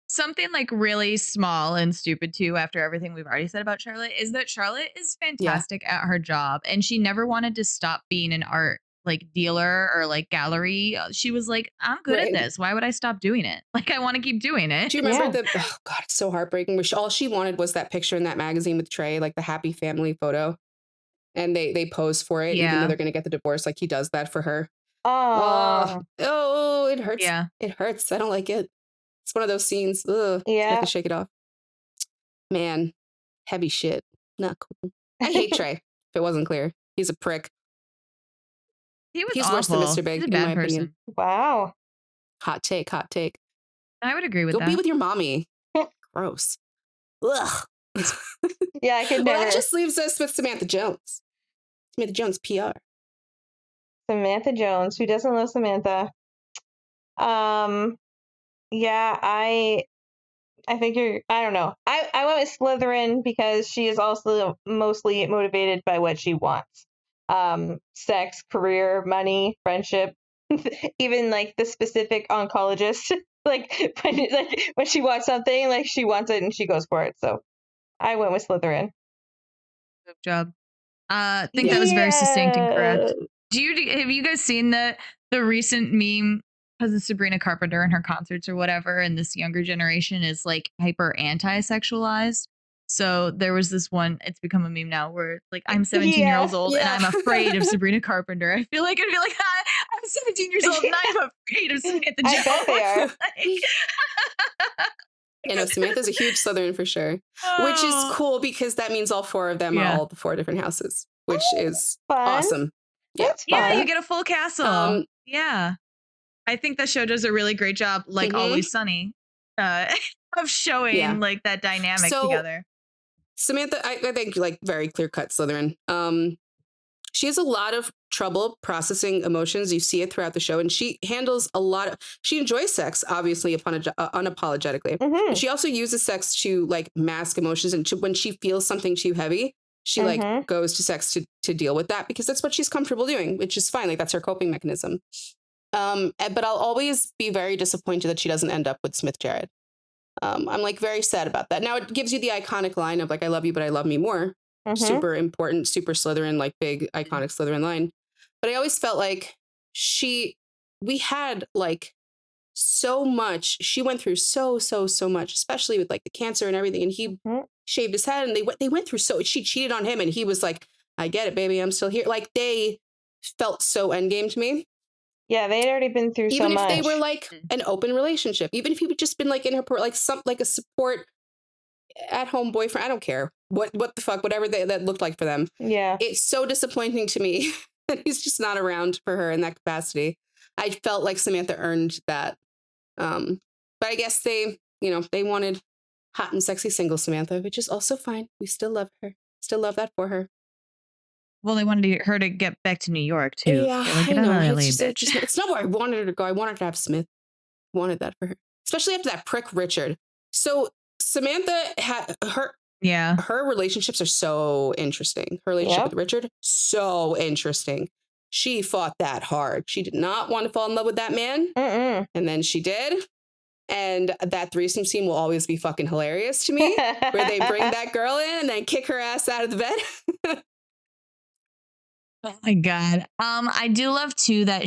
something like really small and stupid too, after everything we've already said about Charlotte, is that Charlotte is fantastic at her job, and she never wanted to stop being an art like dealer or like gallery. She was like, I'm good at Right. this. Why would I stop doing it? Like, I want to keep doing it. Do you remember Yeah. oh God, it's so heartbreaking. Where all she wanted was that picture in that magazine with Trey, like the happy family photo. And they pose for it, even though Yeah. they're gonna get the divorce. Like he does that for her. Oh, Oh, it hurts. Yeah. It hurts. I don't like it. It's one of those scenes. Ugh. I have yeah. to shake it off. Man, heavy shit. Not cool. I hate Trey, if it wasn't clear. He's a prick. He was He's awful. worse than Mr. He's Big, a in bad my person. opinion. Wow. Hot take, hot take. I would agree with Go that. be with your mommy. Gross. Ugh. Yeah, I could Well, never. that just leaves us with Samantha Jones. Samantha Jones, PR. Samantha Jones. Who doesn't love Samantha? Yeah, I think I don't know. I went with Slytherin because she is also mostly motivated by what she wants. Sex, career, money, friendship, even like the specific oncologist. like when she wants something, like she wants it and she goes for it. So I went with Slytherin. Good job. I think Yeah. that was very succinct and correct. Yeah. Have you guys seen the recent meme, because of Sabrina Carpenter and her concerts or whatever, and this younger generation is like hyper anti-sexualized? So there was this one, it's become a meme now, where it's like, I'm 17 Yeah. years old and Yeah. I'm afraid of Sabrina Carpenter. I feel like it'd be like, I'm 17 years old and I'm afraid of Samantha I Jones. bet they are. You know, Samantha's a huge Slytherin for sure, which is Oh, cool because that means all 4 of them are Yeah. all the 4 different houses, which is Fun. awesome. Yeah. That's yeah, fun. you get a full castle. Um, Yeah. I think the show does a really great job, like Mhm. Always Sunny, of showing Yeah. like that dynamic So- together. Samantha, I think like very clear cut Slytherin. She has a lot of trouble processing emotions. You see it throughout the show, and she handles a lot of. She enjoys sex, obviously, unapologetically. Mhm. But she also uses sex to like mask emotions, and when she feels something too heavy, she Mhm. like goes to sex to deal with that because that's what she's comfortable doing, which is fine. Like that's her coping mechanism. But I'll always be very disappointed that she doesn't end up with Smith Jared. I'm like very sad about that. Now it gives you the iconic line of like, I love you, but I love me more. Mm-hmm. super important, super Slytherin, like big iconic Slytherin line. But I always felt like we had like so much. She went through so much, especially with like the cancer and everything. And he Mm-hmm. shaved his head, and they went through so. She cheated on him, and he was like, "I get it, baby, I'm still here." Like they felt so endgame to me. Yeah, they'd already been through Even so if much. they were like an open relationship, even if he would just been like in her like a support at home boyfriend. I don't care what the fuck, whatever that looked like for them. Yeah. It's so disappointing to me that he's just not around for her in that capacity. I felt like Samantha earned that. But I guess they wanted hot and sexy single Samantha, which is also fine. We still love her. Still love that for her. Well, they wanted her to get back to New York too. Yeah, They're like, I get know. out of LA, It's bitch. it's not where I wanted her to go. I wanted her to have Smith. Wanted that for her, especially after that prick Richard. So Samantha had Yeah. her relationships are so interesting. Her relationship with Richard, so interesting. She fought that hard. She did not want to fall in love with that man. Mm-mm. And then she did. And that threesome scene will always be fucking hilarious to me, where they bring that girl in and then kick her ass out of the bed. Oh my God. I do love too that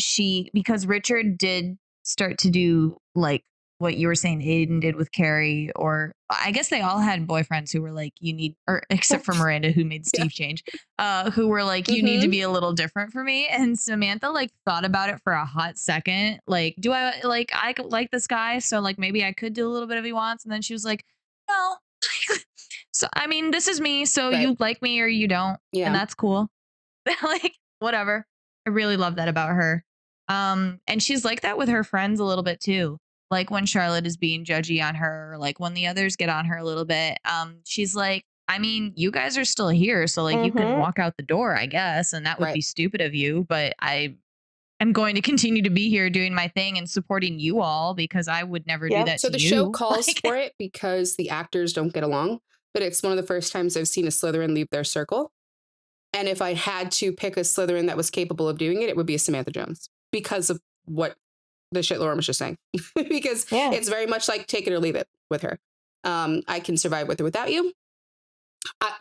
because Richard did start to do like what you were saying Aiden did with Carrie, or I guess they all had boyfriends who were like, or except for Miranda, who made Steve change, who were like, you need to be a little different for me. And Samantha like thought about it for a hot second. Like, do I like this guy? So like maybe I could do a little bit if he wants. And then she was like, no. So, I mean, this is me. So you like me or you don't. Yeah. And that's cool. Like whatever. I really love that about her. And she's like that with her friends a little bit too. Like when Charlotte is being judgy on her, or like when the others get on her a little bit. She's like, I mean, you guys are still here, so like you can walk out the door, I guess, and that would be stupid of you, but I am going to continue to be here doing my thing and supporting you all because I would never do that So to the you. show calls for it because the actors don't get along, but it's one of the first times I've seen a Slytherin leave their circle. And if I had to pick a Slytherin that was capable of doing it, it would be a Samantha Jones because of what the shit Lauren was just saying. Because it's very much like take it or leave it with her. I can survive with or without you.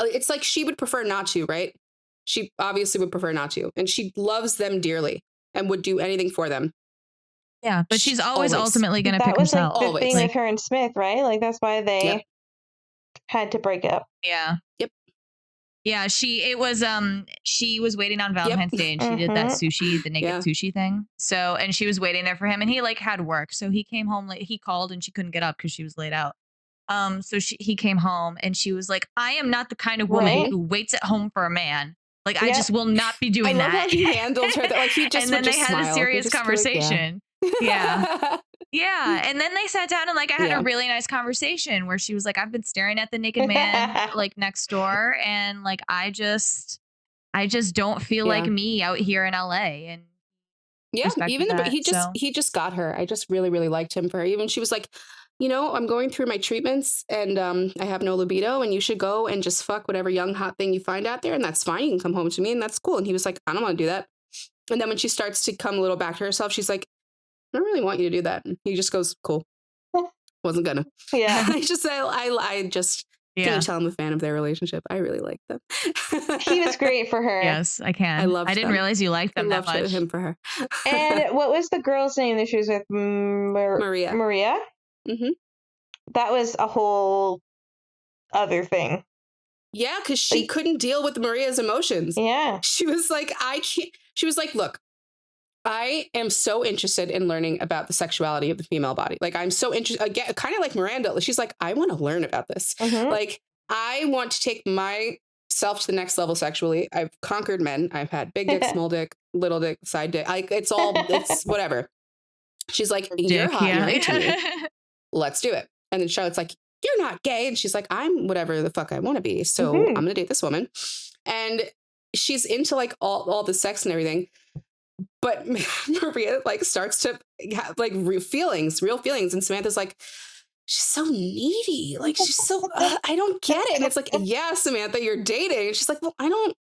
It's like she would prefer not to, right? She obviously would prefer not to. And she loves them dearly and would do anything for them. Yeah, but she's always ultimately going to pick herself. That was like the thing with her and Smith, right? Like that's why they had to break up. Yeah. Yep. Yeah, she was waiting on Valentine's Day and she did that the naked sushi thing. So, and she was waiting there for him and he like had work. So he came home late. He called and she couldn't get up because she was laid out. So he came home and she was like, I am not the kind of woman who waits at home for a man. Like, I just will not be doing that. I love how he handled her. Like, he just and then they had smile. a serious conversation. Like, yeah. Yeah. And then they sat down and like I had a really nice conversation where she was like, I've been staring at the naked man like next door. And like I just don't feel like me out here in LA. And he just got her. I just really, really liked him for her. Even she was like, you know, I'm going through my treatments and I have no libido and you should go and just fuck whatever young hot thing you find out there. And that's fine. You can come home to me and that's cool. And he was like, I don't want to do that. And then when she starts to come a little back to herself, she's like, I don't really want you to do that. And he just goes, cool. Wasn't gonna. Yeah. I just can you tell I'm a fan of their relationship. I really like them. He was great for her. Yes, I can. I didn't realize you liked them that much. Him for her. And what was the girl's name that she was with? Maria. Maria? Mm-hmm. That was a whole other thing. Yeah, because she couldn't deal with Maria's emotions. Yeah. She was like, she was like, look, I am so interested in learning about the sexuality of the female body. Like, I'm so interested, again, kind of like Miranda. She's like, I want to learn about this. Like, I want to take myself to the next level sexually. I've conquered men. I've had big dick, small dick, little dick, side dick. Like, it's whatever. She's like, you're hot, you're into me. Let's do it. And then Charlotte's like, you're not gay. And she's like, I'm whatever the fuck I want to be. So I'm going to date this woman. And she's into like all the sex and everything. But Maria like starts to have like real feelings. And Samantha's like, she's so needy. Like she's so, I don't get it. And it's like, yeah, Samantha, you're dating. And she's like, well, I don't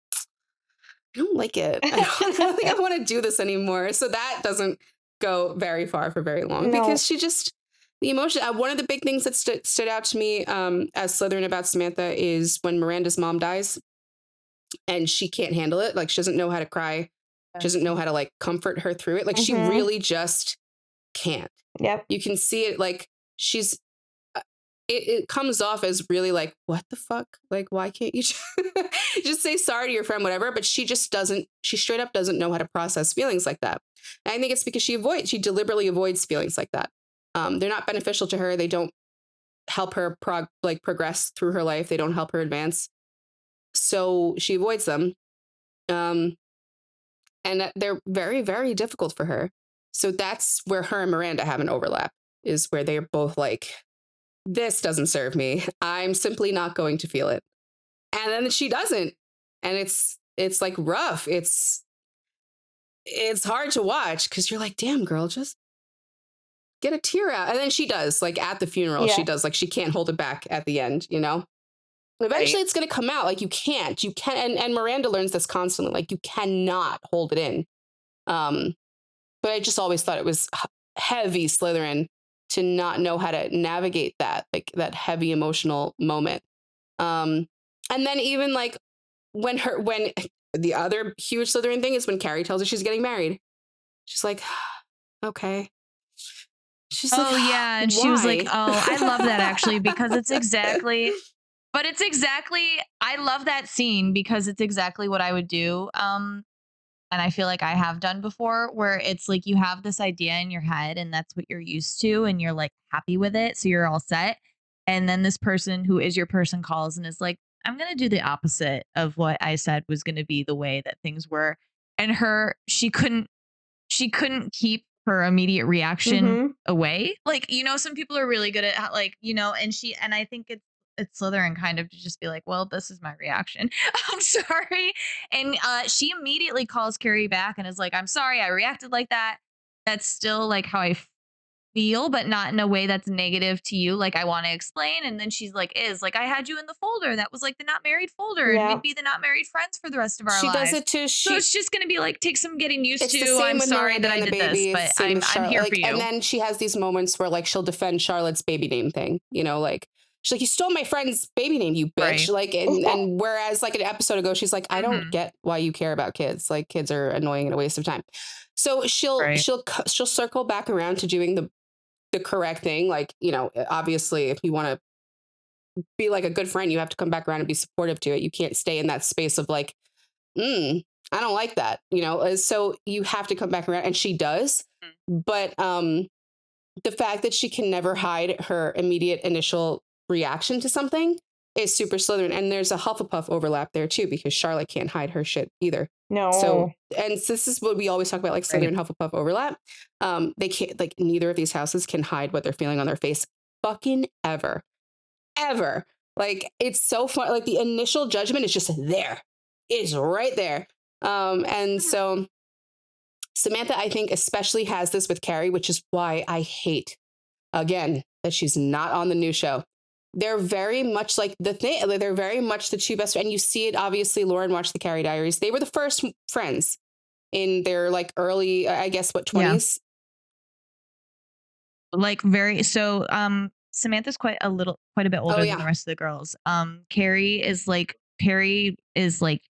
like it. I don't think I want to do this anymore. So that doesn't go very far for very long because she just, the emotion. One of the big things that stood out to me as Slytherin about Samantha is when Miranda's mom dies and she can't handle it. Like she doesn't know how to cry. She doesn't know how to like comfort her through it. Like she Mhm. really just can't. Yep. You can see it. Like she's, it comes off as really like, what the fuck? Like, why can't you just say sorry to your friend, whatever? But she just doesn't, she straight up doesn't know how to process feelings like that. And I think it's because she deliberately avoids feelings like that. They're not beneficial to her. They don't help her progress through her life. They don't help her advance. So she avoids them. And they're very, very difficult for her. So that's where her and Miranda have an overlap, is where they're both like, this doesn't serve me. I'm simply not going to feel it. And then she doesn't. And it's like rough. It's hard to watch because you're like, damn, girl, just get a tear out. And then she does, like at the funeral, she does, like she can't hold it back at the end, you know? Eventually it's going to come out. Like you can't, and Miranda learns this constantly. Like you cannot hold it in. But I just always thought it was heavy Slytherin to not know how to navigate that, like that heavy emotional moment. And then even like when the other huge Slytherin thing is when Carrie tells her she's getting married. She's like, okay. She's like, Oh yeah, and she was like, why? "Oh, I love that actually because it's exactly." But it's exactly, I love that scene because it's exactly what I would do. And I feel like I have done before, where it's like you have this idea in your head and that's what you're used to and you're like happy with it, so you're all set. And then this person who is your person calls and is like, "I'm going to do the opposite of what I said was going to be the way that things were." And she couldn't keep her immediate reaction Mhm. away. Like, some people are really good at like, and I think it's Slytherin kind of to just be like, well, this is my reaction. I'm sorry. And she immediately calls Carrie back and is like, I'm sorry, I reacted like that. That's still like how I feel, but not in a way that's negative to you. Like I want to explain. And then she's like, I had you in the folder. That was like the not married folder. And Yeah. we'd be the not married friends for the rest of our She does lives. it too. So it's just gonna be like take some getting used It's the to. same I'm with sorry Miranda that I and the did baby. this, but It's the same I'm with Charlotte. here Like, for you. and then she has these moments where like she'll defend Charlotte's baby name thing. You know, like she's like, you stole my friend's baby name, you bitch. Right. Like, and whereas like an episode ago, she's like, I don't Mhm. get why you care about kids. Like, kids are annoying and a waste of time. So she'll Right. circle back around to doing the correct thing. Like, obviously, if you want to be like a good friend, you have to come back around and be supportive to it. You can't stay in that space of like, I don't like that, so you have to come back around, and she does. But the fact that she can never hide her immediate initial reaction to something is super Slytherin. And there's a Hufflepuff overlap there too, because Charlotte can't hide her shit either. So, No. and this is what we always talk about, like Right. Slytherin Hufflepuff overlap. They can't, like, neither of these houses can hide what they're feeling on their face fucking ever. Like, it's so fun. Like, the initial judgment is just there. It is right there. And so Samantha, I think, especially has this with Carrie, which is why I hate, again, that she's not on the new show. They're very much like they're very much the two best friends. And you see it, obviously. Lauren watched the Carrie Diaries. They were the first friends in their like early, I guess, what, 20s? Like Samantha's quite a bit older than the rest of the girls. Carrie is like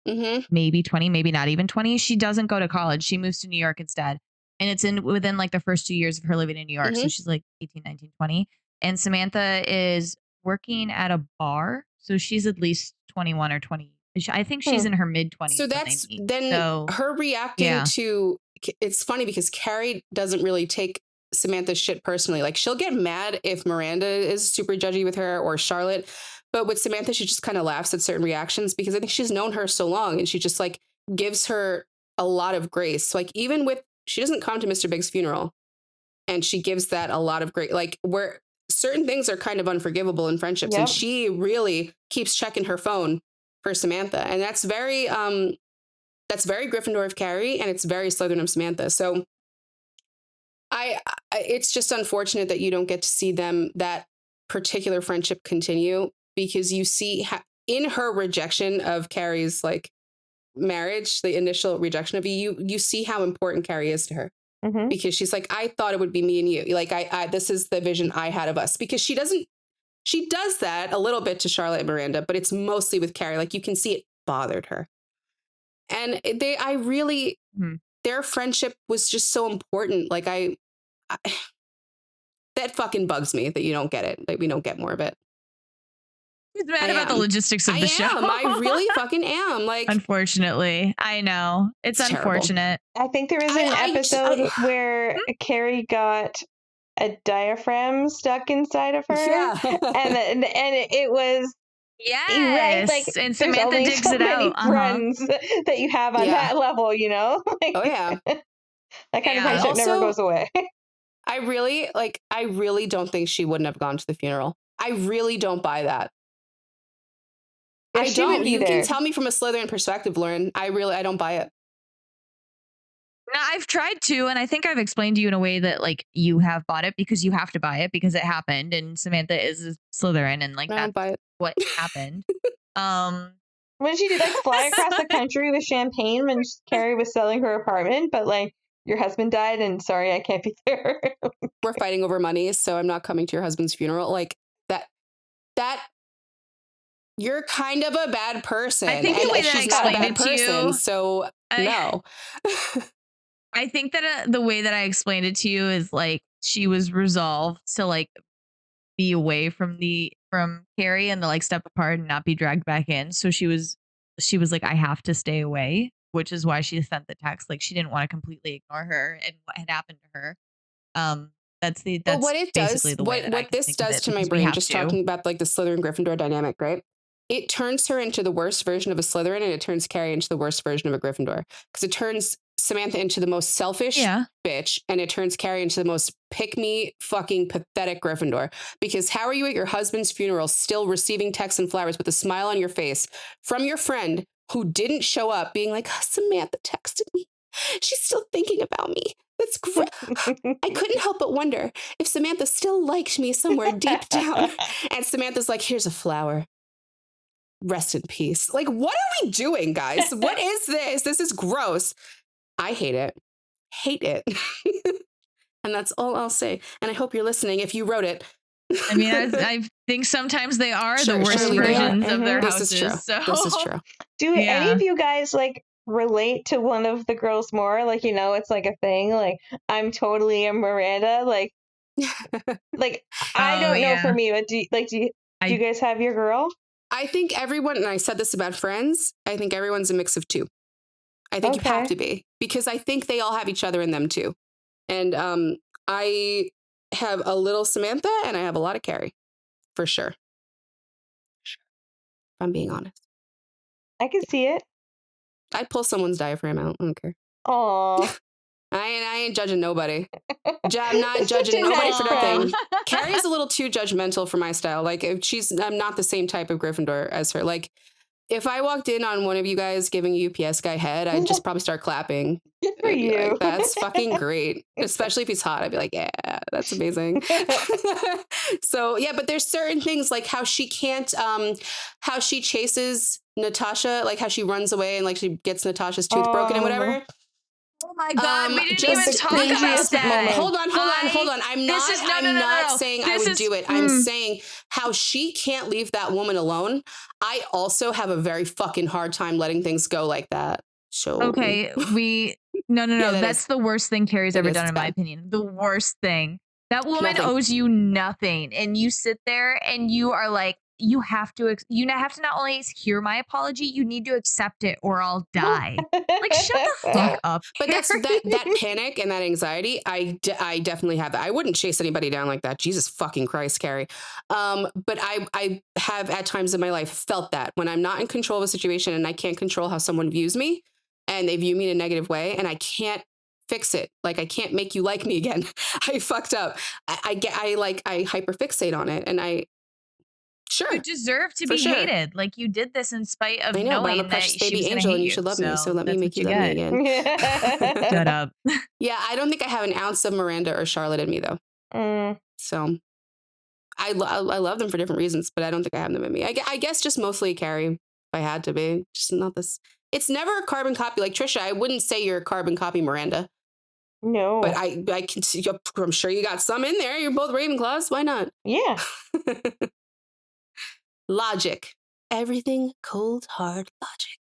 Mm-hmm. maybe 20, maybe not even 20. She doesn't go to college. She moves to New York instead. And it's within like the first 2 years of her living in New York. So Mhm. she's like 18, 19, 20. And Samantha is working at a bar. So she's at least 21 or 20. I think she's in her mid 20s. So that's then her reacting to. It's funny because Carrie doesn't really take Samantha's shit personally. Like, she'll get mad if Miranda is super judgy with her, or Charlotte. But with Samantha, she just kind of laughs at certain reactions because I think she's known her so long, and she just like gives her a lot of grace. Like, even with, she doesn't come to Mr. Big's funeral, and she gives that a lot of grace. Like, where certain things are kind of unforgivable in friendships, and she really keeps checking her phone for Samantha. And that's very Gryffindor of Carrie, and it's very Slytherin of Samantha. So it's just unfortunate that you don't get to see that particular friendship continue, because you see in her rejection of Carrie's like marriage, the initial rejection of you see how important Carrie is to her. Mhm. Because she's like, I thought it would be me and you. Like, this is the vision I had of us. Because she does that a little bit to Charlotte and Miranda, but it's mostly with Carrie. Like, you can see it bothered her. And I really, their friendship was just so important. Like that fucking bugs me that you don't get it. Like we don't get more of it. He's mad about the logistics of the show. I really fucking am. Like, unfortunately, I know it's unfortunate. I think there was an episode where Carrie got a diaphragm stuck inside of her. Yeah. and it was yes, right. Like, and there's Samantha only digs so it many out. friends that you have on that level, you know? Like, oh yeah. That kind of friendship never goes away. I really don't think she wouldn't have gone to the funeral. I really don't buy that. Yeah, I don't. You can tell me from a Slytherin perspective, Lauren. I don't buy it. No, I've tried to, and I think I've explained to you in a way that like you have bought it because you have to buy it because it happened, and Samantha is a Slytherin, and like that's what happened. When she did like fly across the country with champagne when Carrie was selling her apartment, but like your husband died, and sorry, I can't be there. We're fighting over money, so I'm not coming to your husband's funeral. Like that. You're kind of a bad person. I think the way that I explained it to you, so no. I think that the way that I explained it to you is like she was resolved to like be away from Carrie and to like step apart and not be dragged back in. So she was like, I have to stay away, which is why she sent the text. Like she didn't want to completely ignore her and what had happened to her. That's what it does. What this does to my brain, just talking about like the Slytherin Gryffindor dynamic, right? It turns her into the worst version of a Slytherin, and it turns Carrie into the worst version of a Gryffindor. Because it turns Samantha into the most selfish bitch, and it turns Carrie into the most pick-me, fucking pathetic Gryffindor. Because how are you at your husband's funeral still receiving texts and flowers with a smile on your face from your friend who didn't show up, being like, oh, Samantha texted me. She's still thinking about me. That's great. I couldn't help but wonder if Samantha still liked me somewhere deep down. And Samantha's like, here's a flower. Rest in peace. Like, what are we doing, guys? What is this? This is gross. I hate it. Hate it. And that's all I'll say. And I hope you're listening if you wrote it. I mean, I think sometimes they are the worst versions of their houses. This is true. So. This is true. Do any of you guys like relate to one of the girls more? Like, you know, it's like a thing. Like, I'm totally a Miranda. Like I don't know for me, but do you guys have your girl? I think everyone, and I said this about friends, I think everyone's a mix of two. I think you have to be, because I think they all have each other in them too. And I have a little Samantha and I have a lot of Carrie, for sure. If I'm being honest. I can see it. I'd pull someone's diaphragm out. I don't care. Aw. I ain't judging nobody. I'm not judging nobody for nothing. Carrie is a little too judgmental for my style. Like, I'm not the same type of Gryffindor as her. Like, if I walked in on one of you guys giving a UPS guy head, I'd just probably start clapping. Good for you. Like, that's fucking great. Especially if he's hot. I'd be like, yeah, that's amazing. So, yeah, but there's certain things like how she can't, how she chases Natasha, like how she runs away and like she gets Natasha's tooth broken and whatever. Oh my God, we didn't even talk about that. Hold on. I'm not saying I would do it. I'm saying how she can't leave that woman alone. I also have a very fucking hard time letting things go like that. So okay, no. That's the worst thing Carrie's ever done, in my opinion. The worst thing. That woman owes you nothing, and you sit there and you are like, you have to not only hear my apology, you need to accept it or I'll die. Like, shut the fuck up. But that's that panic and that anxiety. I definitely have that. I wouldn't chase anybody down like that. Jesus fucking Christ, Carrie. But I have at times in my life felt that when I'm not in control of a situation and I can't control how someone views me and they view me in a negative way and I can't fix it. Like, I can't make you like me again. I fucked up. I hyperfixate on it and Sure. You deserve to be hated. Like, you did this in spite of knowing I'm a precious that baby angel and you should love me. So let me make you love me again. Shut up. Yeah, I don't think I have an ounce of Miranda or Charlotte in me though. So I love them for different reasons, but I don't think I have them in me. I guess just mostly Carrie, if I had to be. Just not this. It's never a carbon copy. Like Tricia, I wouldn't say you're a carbon copy Miranda. No. But I can see, I'm sure you got some in there. You're both Ravenclaws. Why not? Yeah. Logic. Everything cold, hard logic.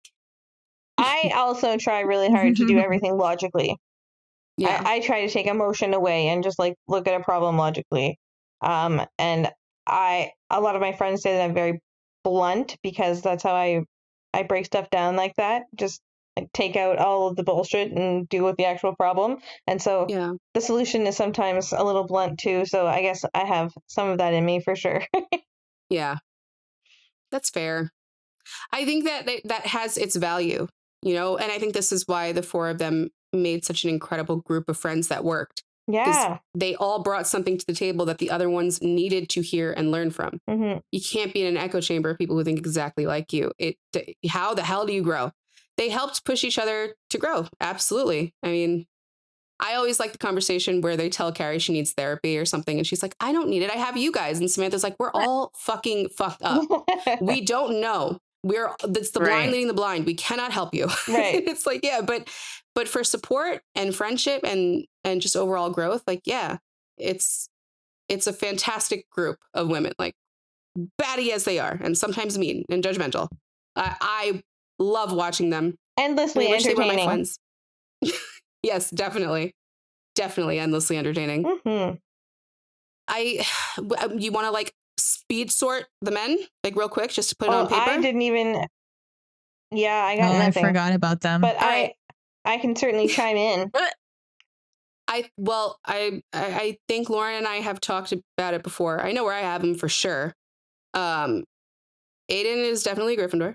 I also try really hard to do everything logically. Yeah. I try to take emotion away and just like look at a problem logically. And a lot of my friends say that I'm very blunt because that's how I break stuff down like that. Just like take out all of the bullshit and deal with the actual problem. And so Yeah. the solution is sometimes a little blunt too. So I guess I have some of that in me for sure. Yeah. That's fair. I think that that has its value, you know, and I think this is why the four of them made such an incredible group of friends that worked. Because Yeah. they all brought something to the table that the other ones needed to hear and learn from. hmm You can't be in an echo chamber of people who think exactly like you. How the hell do you grow? They helped push each other to grow. Absolutely. I mean, I always like the conversation where they tell Carrie she needs therapy or something. And she's like, I don't need it. I have you guys. And Samantha's like, we're all fucking fucked up. We don't know. It's the blind Right. leading the blind. We cannot help you. Right. It's like, yeah, but for support and friendship and just overall growth, like, yeah, it's a fantastic group of women, like batty as they are, and sometimes mean and judgmental. I love watching them. Endlessly I wish they were my entertaining. friends. Yes, definitely endlessly entertaining. hmm You want to like speed sort the men, like real quick, just to put it on paper? I didn't even. Yeah, I got Oh, I nothing. forgot about them. But All right. I can certainly chime in. I think Lauren and I have talked about it before. I know where I have him for sure. Aiden is definitely a Gryffindor.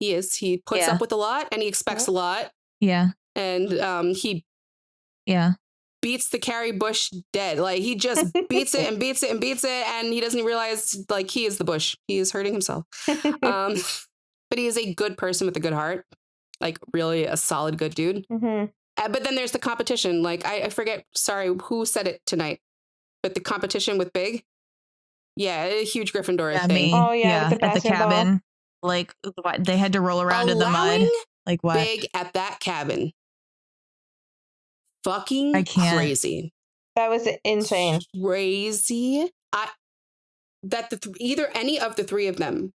He is. He puts Yeah. up with a lot and he expects a lot. Yeah. And he Yeah. beats the Carrie bush dead. Like he just beats it and beats it and beats it, and he doesn't realize like he is the bush. He is hurting himself. But he is a good person with a good heart. Like really a solid good dude. hmm But then there's the competition. Like I forget, sorry, who said it tonight, but the competition with Big. Yeah, a huge Gryffindor Yeah, thing. me. Oh, yeah, with the at the basketball. cabin. Like they had to roll around in the mud. Allowing Like what? Big at that cabin. Fucking I can't. crazy. That was insane. Crazy. Either any of the three of them.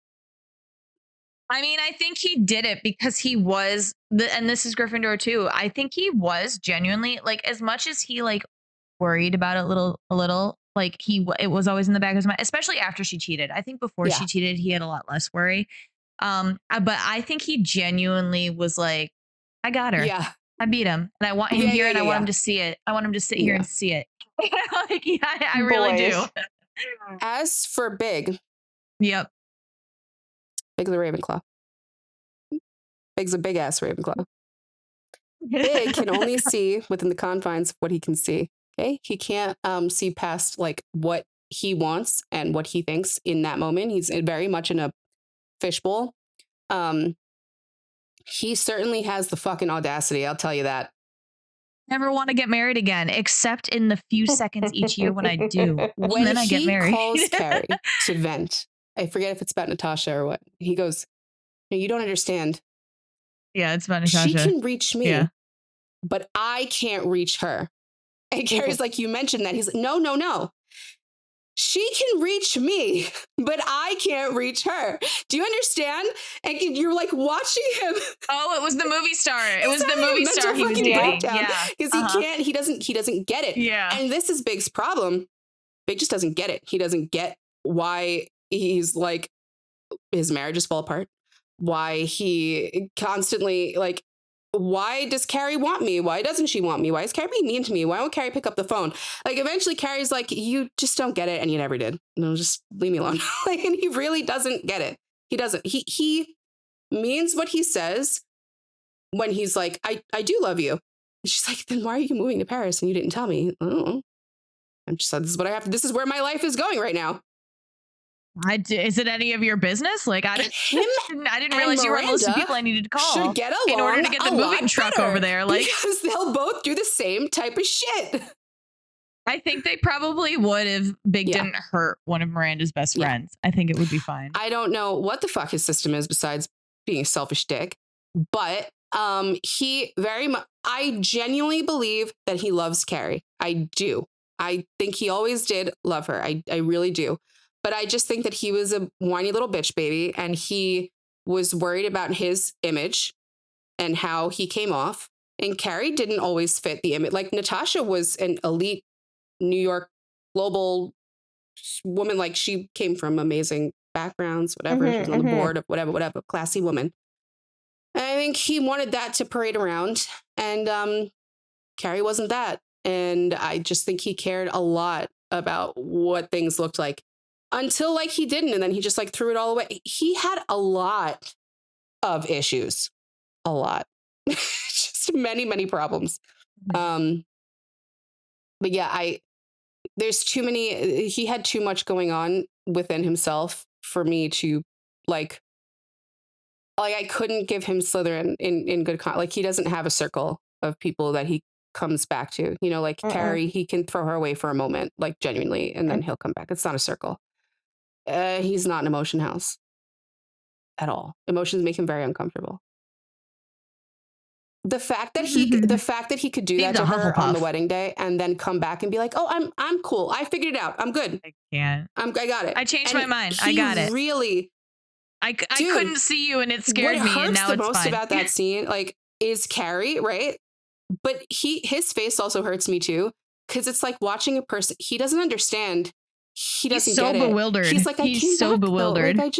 I mean, I think he did it because he was and this is Gryffindor too. I think he was genuinely like, as much as he like worried about it a little, like it was always in the back of his mind, especially after she cheated. I think before Yeah. she cheated, he had a lot less worry. But I think he genuinely was like, I got her. Yeah. I beat him, and I want him here, and I want yeah. him to see it. I want him to sit here Yeah. and see it. Like, yeah, I really do. Boys. As for Big, Yep. Big's a Ravenclaw. Big's a big ass Ravenclaw. Big can only see within the confines of what he can see. Okay, he can't see past like what he wants and what he thinks in that moment. He's very much in a fishbowl. He certainly has the fucking audacity. I'll tell you that. Never want to get married again, except in the few seconds each year when I do. When then I get he married. calls Carrie to vent, I forget if it's about Natasha or what. He goes, "No, you don't understand. Yeah, it's about Natasha. She can reach me, Yeah. but I can't reach her." And Carrie's like, "You mentioned that." He's like, no. She can reach me, but I can't reach her. Do you understand? And you're like watching him. Oh, it was the movie star. It was the having a movie mental star he was fucking dating. breakdown. Yeah. Because he doesn't get it. Yeah. And this is Big's problem. Big just doesn't get it. He doesn't get why he's like, his marriages fall apart. Why he constantly like, why does Carrie want me? Why doesn't she want me? Why is Carrie being mean to me? Why won't Carrie pick up the phone? Like eventually Carrie's like, you just don't get it. And you never did. No, just leave me alone. Like, and he really doesn't get it. He doesn't. He means what he says when he's like, I do love you. And she's like, then why are you moving to Paris and you didn't tell me? I don't know. I'm just like, this is what I have. This is where my life is going right now. Is it any of your business? Like I didn't realize you were most of the people I needed to call Should get along in order to get the moving truck over there. Like, because they'll both do the same type of shit. I think they probably would if Big didn't hurt one of Miranda's best friends. I think it would be fine. I don't know what the fuck his system is besides being a selfish dick, but he very much. I genuinely believe that he loves Carrie. I do. I think he always did love her. I really do. But I just think that he was a whiny little bitch baby, and he was worried about his image and how he came off. And Carrie didn't always fit the image. Like Natasha was an elite New York global woman. Like she came from amazing backgrounds, whatever. She was on the board of whatever, classy woman. And I think he wanted that to parade around. And Carrie wasn't that. And I just think he cared a lot about what things looked like until like he didn't. And then he just like threw it all away. He had a lot of issues, a lot, just many, many problems. But yeah, there's too many, he had too much going on within himself for me to like I couldn't give him Slytherin in good like he doesn't have a circle of people that he comes back to, you know, like Carrie, he can throw her away for a moment, like genuinely, and then he'll come back. It's not a circle. He's not an emotion house at all. Emotions make him very uncomfortable. The fact that he could do that to her on the wedding day and then come back and be like, "Oh, I'm cool. I figured it out. I'm good. I can't. I got it. I changed my mind. I got it. Really, I couldn't see you, and it scared me. And now the it's most fine. about that scene, like, is Carrie, right? But his face also hurts me too, because it's like watching a person. He doesn't understand. He doesn't He's so get it. bewildered. He's like, He's so bewildered. Like,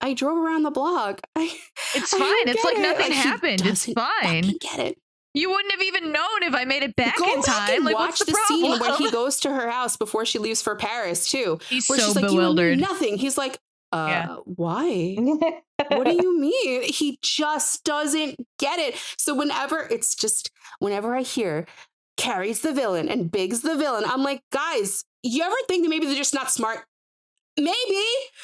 I drove around the block. It's fine. It's like nothing happened. It's fine. Get it. You wouldn't have even known if I made it back in time. And like, watch what's the scene when he goes to her house before she leaves for Paris too. He's where so she's like, bewildered. You nothing. He's like, why? What do you mean? He just doesn't get it. So whenever I hear Carrie's the villain and Big's the villain, I'm like, guys, you ever think that maybe they're just not smart? Maybe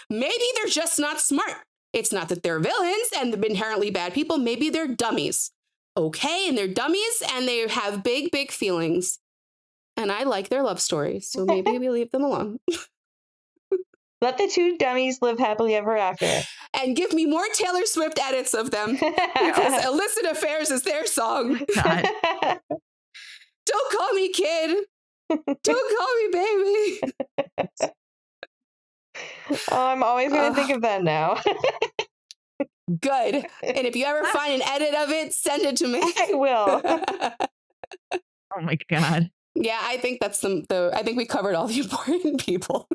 they're just not smart. It's not that they're villains and they're inherently bad people. Maybe they're dummies. Okay, and they're dummies and they have big, big feelings. And I like their love stories, so maybe we leave them alone. Let the two dummies live happily ever after. And give me more Taylor Swift edits of them. Because Illicit Affairs is their song. God. Don't call me kid. Don't call me baby. Oh, I'm always going to think of that now. Good. And if you ever find an edit of it, send it to me. I will. Oh my God. Yeah, I think that's I think we covered all the important people.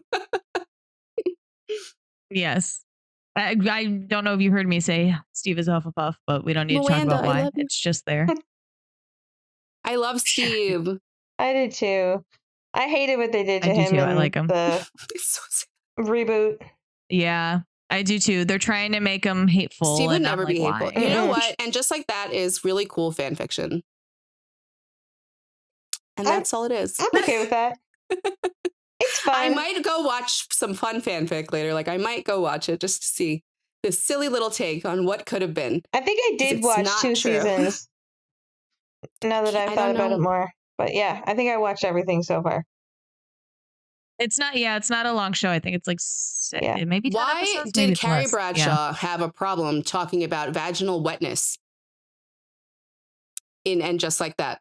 Yes. I don't know if you heard me say Steve is Hufflepuff, but we don't need to talk about why. It's just there. I love Steve. I did too. I hated what they did to him. I like him. The reboot. Yeah, I do too. They're trying to make him hateful. Steve would and never be hateful. Why? You know what? And just like that is really cool fan fiction. And that's all it is. I'm okay with that. It's fun. I might go watch some fun fanfic later. Like I might go watch it just to see this silly little take on what could have been. I think I did watch 2 seasons. Now that I've thought about it more. But yeah, I think I watched everything so far. It's not a long show. I think it's like maybe 10 Why episodes, did Carrie Bradshaw have a problem talking about vaginal wetness in Just Like That?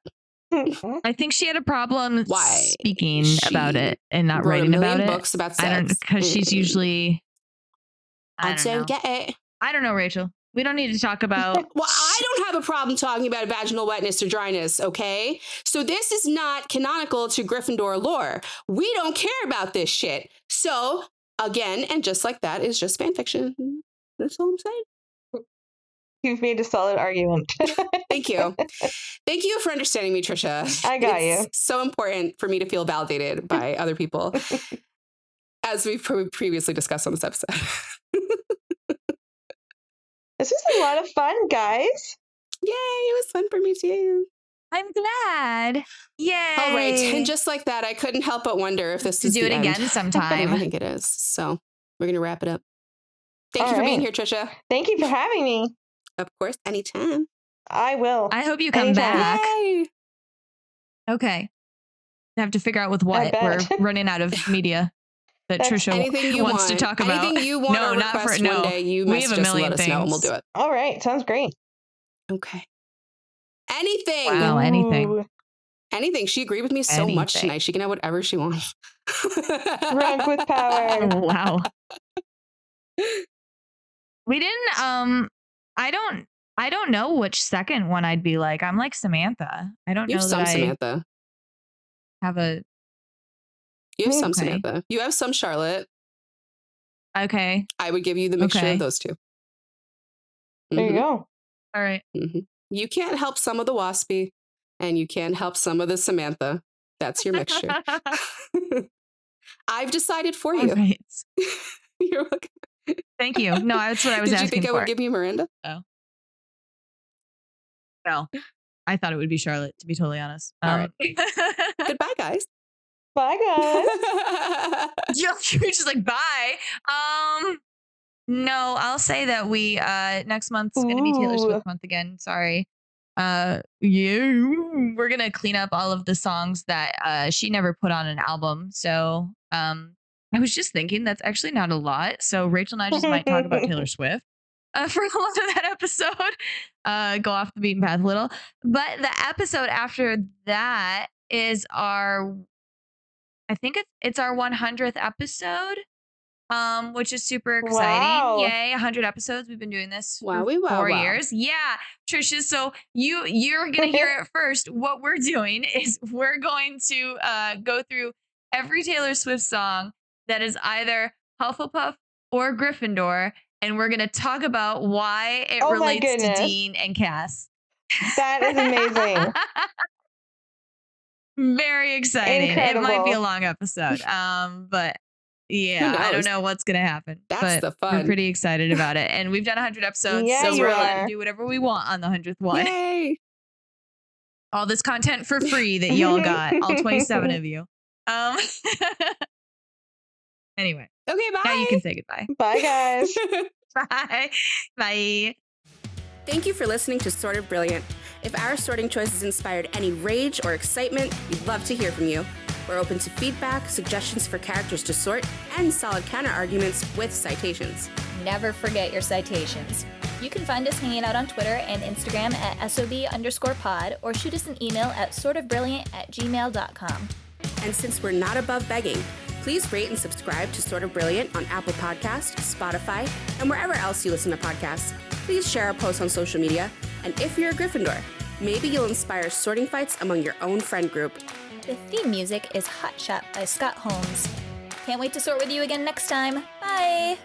I think she had a problem speaking about it and not wrote writing a million about it. books about sex. Because she's usually I don't get it. I don't know, Rachel. We don't need to talk about. Well, I don't have a problem talking about vaginal wetness or dryness, okay? So this is not canonical to Gryffindor lore. We don't care about this shit. So, again, and Just Like That is just fan fiction. That's all I'm saying. You've made a solid argument. Thank you. Thank you for understanding me, Tricia. I got you. It's so important for me to feel validated by other people, as we've previously discussed on this episode. This was a lot of fun, guys. Yay, it was fun for me too. I'm glad. Yay. All right. And just like that, I couldn't help but wonder if this is do the it end. again sometime. I think it is. So we're going to wrap it up. Thank you for being here, Tricia. Thank you for having me. Of course, anytime. I will. I hope you come back. Yay. Okay. I have to figure out with what. We're running out of media that Tricia wants to talk about. Anything you want to request one day, you must just let us know and we'll do it. All right. Sounds great. Okay. Anything. Wow, anything. Anything. She agreed with me so much tonight. She can have whatever she wants. Rank with power. Wow. We didn't. I don't know which second one I'd be like. I'm like Samantha. I don't You have know that some I Samantha. have a. You have some Okay. Samantha. You have some Charlotte. Okay. I would give you the mixture Okay. of those two. There you Mhm, go. All right. mhm. You can't help some of the Waspy, and you can't help some of the Samantha. That's your mixture. I've decided for All you. right. You're welcome. Thank you. No, that's what I was Did you asking think I for. would give you Miranda? Oh. No, I thought it would be Charlotte, to be totally honest. All right. Goodbye, guys. Bye, guys. You're just like, bye. No, I'll say that we next month's gonna be Taylor Ooh. Swift month again. Sorry. Yeah, we're gonna clean up all of the songs that she never put on an album. So I was just thinking that's actually not a lot. So Rachel and I just might talk about Taylor Swift for a lot of that episode. Go off the beaten path a little. But the episode after that is our I think it's our 100th episode. Which is super exciting. Wow. Yay, 100 episodes. We've been doing this for Wowie, wow, 4 wow. years. Yeah, Tricia, so you're going to hear it first. What we're doing is we're going to go through every Taylor Swift song that is either Hufflepuff or Gryffindor, and we're going to talk about why it Oh my relates to goodness. Dean and Cass. That is amazing. Very exciting. It might be a Incredible. long episode. But yeah, I don't knows? know what's gonna happen. That's but the we're fun. pretty excited about it. And we've done 100 episodes, Yeah, so you we're allowed are. to do whatever we want on the 100th one. Yay. All this content for free that y'all got, all 27 of you. Anyway, Okay, bye. now you can say goodbye. Bye, guys. Bye. Bye. Thank you for listening to Sort of Brilliant. If our sorting choices inspired any rage or excitement, we'd love to hear from you. We're open to feedback, suggestions for characters to sort, and solid counter-arguments with citations. Never forget your citations. You can find us hanging out on Twitter and Instagram at SOB_pod or shoot us an email at sortofbrilliant@gmail.com. And since we're not above begging, please rate and subscribe to Sort of Brilliant on Apple Podcasts, Spotify, and wherever else you listen to podcasts. Please share our posts on social media, and if you're a Gryffindor, maybe you'll inspire sorting fights among your own friend group. The theme music is Hot Shot by Scott Holmes. Can't wait to sort with you again next time. Bye!